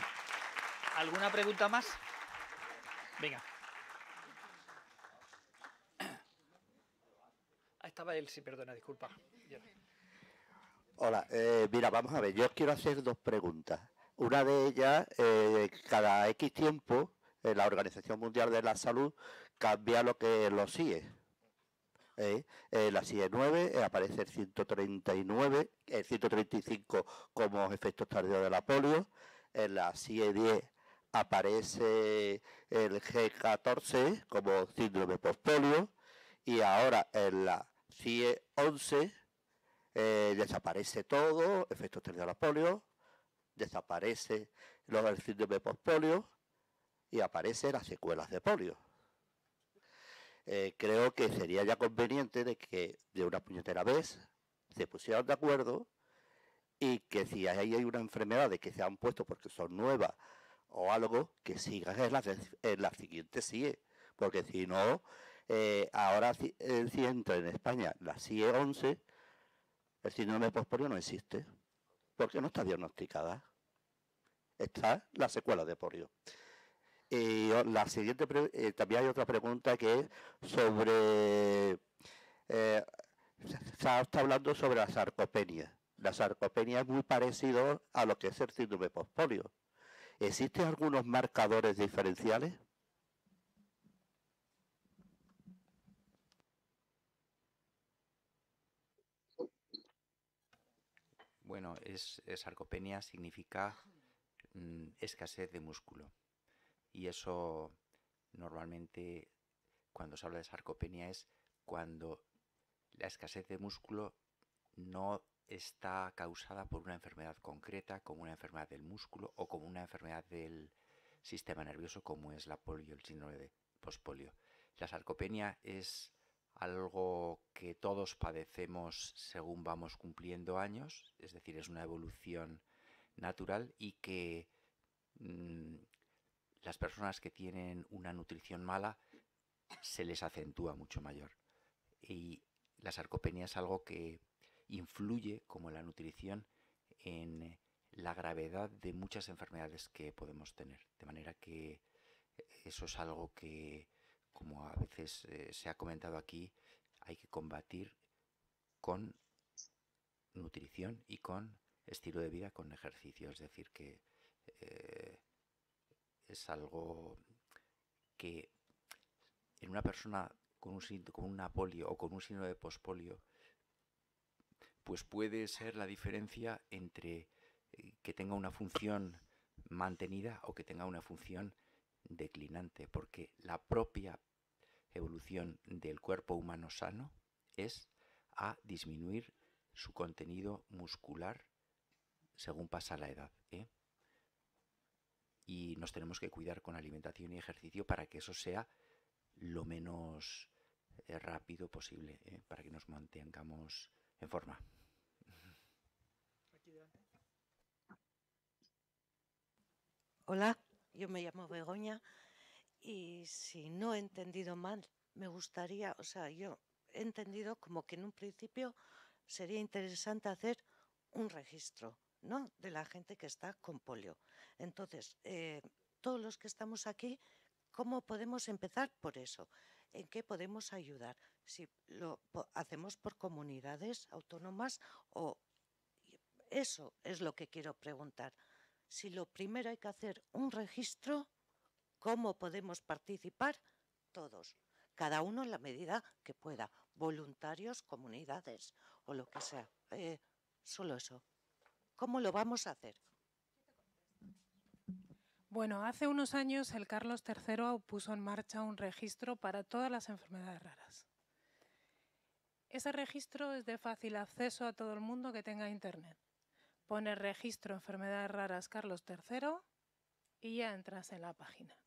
¿Alguna pregunta más? Venga. Ahí estaba él, sí, perdona, disculpa. Hola, mira, vamos a ver, yo quiero hacer dos preguntas. Una de ellas, cada X tiempo, la Organización Mundial de la Salud cambia lo que los CIE. La CIE 9 aparece el 139, el 135 como efectos tardíos de la polio. En la CIE 10 aparece el G14 como síndrome postpolio. Y ahora en la CIE 11 desaparece todo, efectos tardíos de la polio, desaparece el síndrome postpolio y aparecen las secuelas de polio. Creo que sería ya conveniente de que de una puñetera vez se pusieran de acuerdo y que si hay una enfermedad de que se han puesto porque son nuevas o algo, que sigan en la siguiente CIE, porque si no, Ahora si entra en España la CIE 11, el síndrome de pospolio no existe, porque no está diagnosticada. Está la secuela de polio. Y la siguiente, también hay otra pregunta que es sobre, se está hablando sobre la sarcopenia. La sarcopenia es muy parecido a lo que es el síndrome pospolio. ¿Existen algunos marcadores diferenciales? Bueno, sarcopenia significa escasez de músculo. Y eso normalmente, cuando se habla de sarcopenia, es cuando la escasez de músculo no está causada por una enfermedad concreta, como una enfermedad del músculo o como una enfermedad del sistema nervioso, como es la polio, el síndrome de pospolio. La sarcopenia es algo que todos padecemos según vamos cumpliendo años, es decir, es una evolución natural y que las personas que tienen una nutrición mala se les acentúa mucho mayor. Y la sarcopenia es algo que influye, como la nutrición, en la gravedad de muchas enfermedades que podemos tener. De manera que eso es algo que, como a veces se ha comentado aquí, hay que combatir con nutrición y con estilo de vida, con ejercicio. Es decir, que es algo que en una persona con una polio o con un síndrome de pospolio, pues puede ser la diferencia entre que tenga una función mantenida o que tenga una función declinante, porque la propia evolución del cuerpo humano sano es a disminuir su contenido muscular según pasa la edad, y nos tenemos que cuidar con alimentación y ejercicio para que eso sea lo menos rápido posible, para que nos mantengamos en forma. Hola, yo me llamo Begoña y si no he entendido mal, me gustaría, o sea, yo he entendido como que en un principio sería interesante hacer un registro, ¿no?, de la gente que está con polio. Entonces, todos los que estamos aquí, ¿cómo podemos empezar por eso? ¿En qué podemos ayudar? Si lo hacemos por comunidades autónomas o... Eso es lo que quiero preguntar. Si lo primero hay que hacer un registro, ¿cómo podemos participar todos? Cada uno en la medida que pueda, voluntarios, comunidades o lo que sea. Solo eso. ¿Cómo lo vamos a hacer? Bueno, hace unos años el Carlos III puso en marcha un registro para todas las enfermedades raras. Ese registro es de fácil acceso a todo el mundo que tenga internet. Pones registro enfermedades raras Carlos III y ya entras en la página.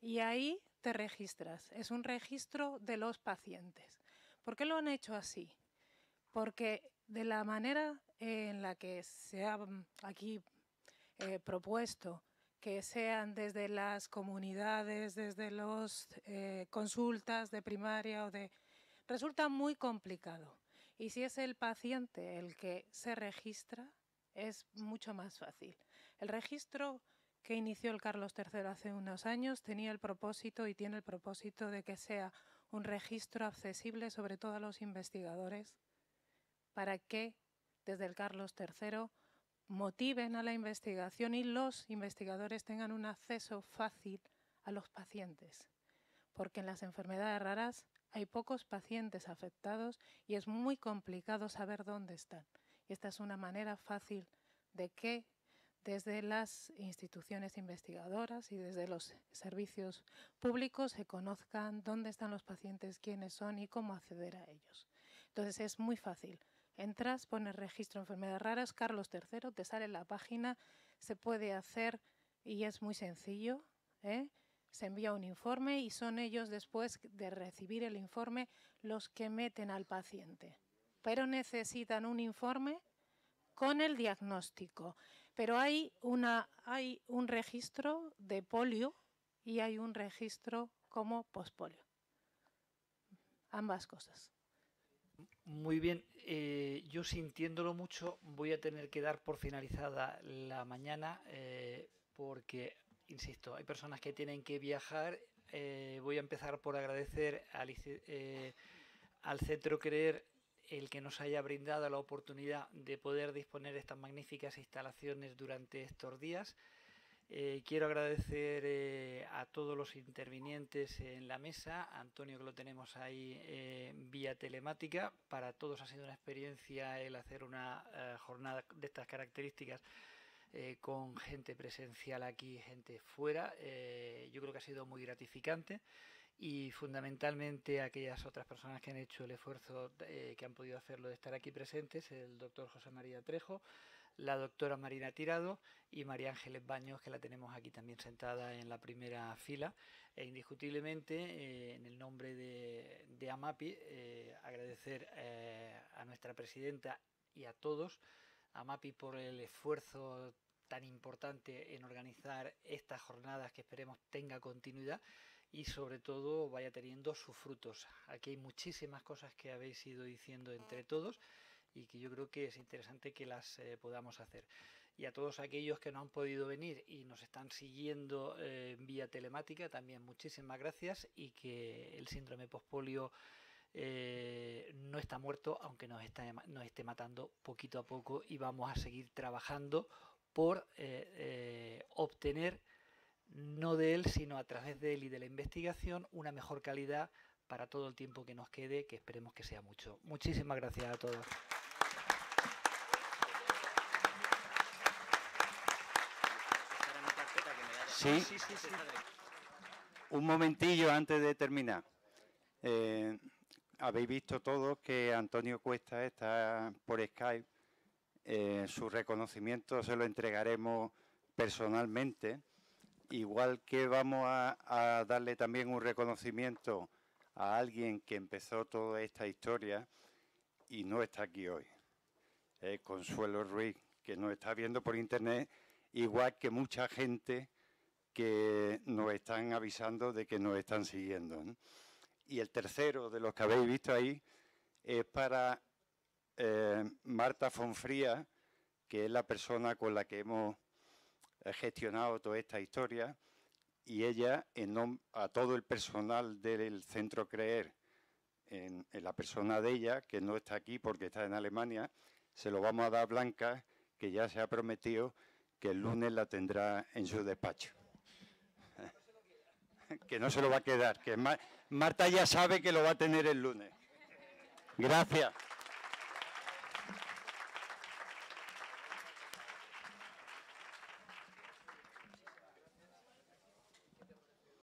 Y ahí te registras. Es un registro de los pacientes. ¿Por qué lo han hecho así? Porque de la manera en la que se ha aquí propuesto que sean desde las comunidades, desde las consultas de primaria resulta muy complicado. Y si es el paciente el que se registra, es mucho más fácil. El registro que inició el Carlos III hace unos años tenía el propósito y tiene el propósito de que sea un registro accesible sobre todo a los investigadores para que desde el Carlos III motiven a la investigación y los investigadores tengan un acceso fácil a los pacientes. Porque en las enfermedades raras hay pocos pacientes afectados y es muy complicado saber dónde están. Y esta es una manera fácil de que desde las instituciones investigadoras y desde los servicios públicos se conozcan dónde están los pacientes, quiénes son y cómo acceder a ellos. Entonces es muy fácil. Entras, pones registro de enfermedades raras, Carlos III, te sale la página, se puede hacer y es muy sencillo, se envía un informe y son ellos después de recibir el informe los que meten al paciente. Pero necesitan un informe con el diagnóstico. Pero hay un registro de polio y hay un registro como pospolio. ambas cosas. Muy bien, yo sintiéndolo mucho voy a tener que dar por finalizada la mañana porque, insisto, hay personas que tienen que viajar. Voy a empezar por agradecer al Centro Creer el que nos haya brindado la oportunidad de poder disponer de estas magníficas instalaciones durante estos días. Quiero agradecer a todos los intervinientes en la mesa, a Antonio, que lo tenemos ahí vía telemática. Para todos ha sido una experiencia el hacer una jornada de estas características con gente presencial aquí, gente fuera. Yo creo que ha sido muy gratificante. Y fundamentalmente a aquellas otras personas que han hecho el esfuerzo, que han podido hacerlo, de estar aquí presentes, el doctor José María Trejo, la doctora Marina Tirado y María Ángeles Baños, que la tenemos aquí también sentada en la primera fila. E indiscutiblemente, en el nombre de AMAPI, agradecer a nuestra presidenta y a todos, a AMAPI, por el esfuerzo tan importante en organizar estas jornadas que esperemos tenga continuidad y sobre todo vaya teniendo sus frutos. Aquí hay muchísimas cosas que habéis ido diciendo entre todos y que yo creo que es interesante que las podamos hacer. Y a todos aquellos que no han podido venir y nos están siguiendo vía telemática, también muchísimas gracias, y que el síndrome postpolio no está muerto, aunque nos esté matando poquito a poco, y vamos a seguir trabajando por obtener, no de él, sino a través de él y de la investigación, una mejor calidad para todo el tiempo que nos quede, que esperemos que sea mucho. Muchísimas gracias a todos. Sí, un momentillo antes de terminar. Habéis visto todos que Antonio Cuesta está por Skype. Su reconocimiento se lo entregaremos personalmente. Igual que vamos a darle también un reconocimiento a alguien que empezó toda esta historia y no está aquí hoy. Consuelo Ruiz, que nos está viendo por internet, igual que mucha gente que nos están avisando de que nos están siguiendo, ¿no? Y el tercero de los que habéis visto ahí es para Marta Fonfría, que es la persona con la que hemos gestionado toda esta historia, y ella, a todo el personal del Centro Creer, en la persona de ella, que no está aquí porque está en Alemania, se lo vamos a dar a Blanca, que ya se ha prometido que el lunes la tendrá en su despacho. Que no se lo va a quedar, que Marta ya sabe que lo va a tener el lunes. Gracias.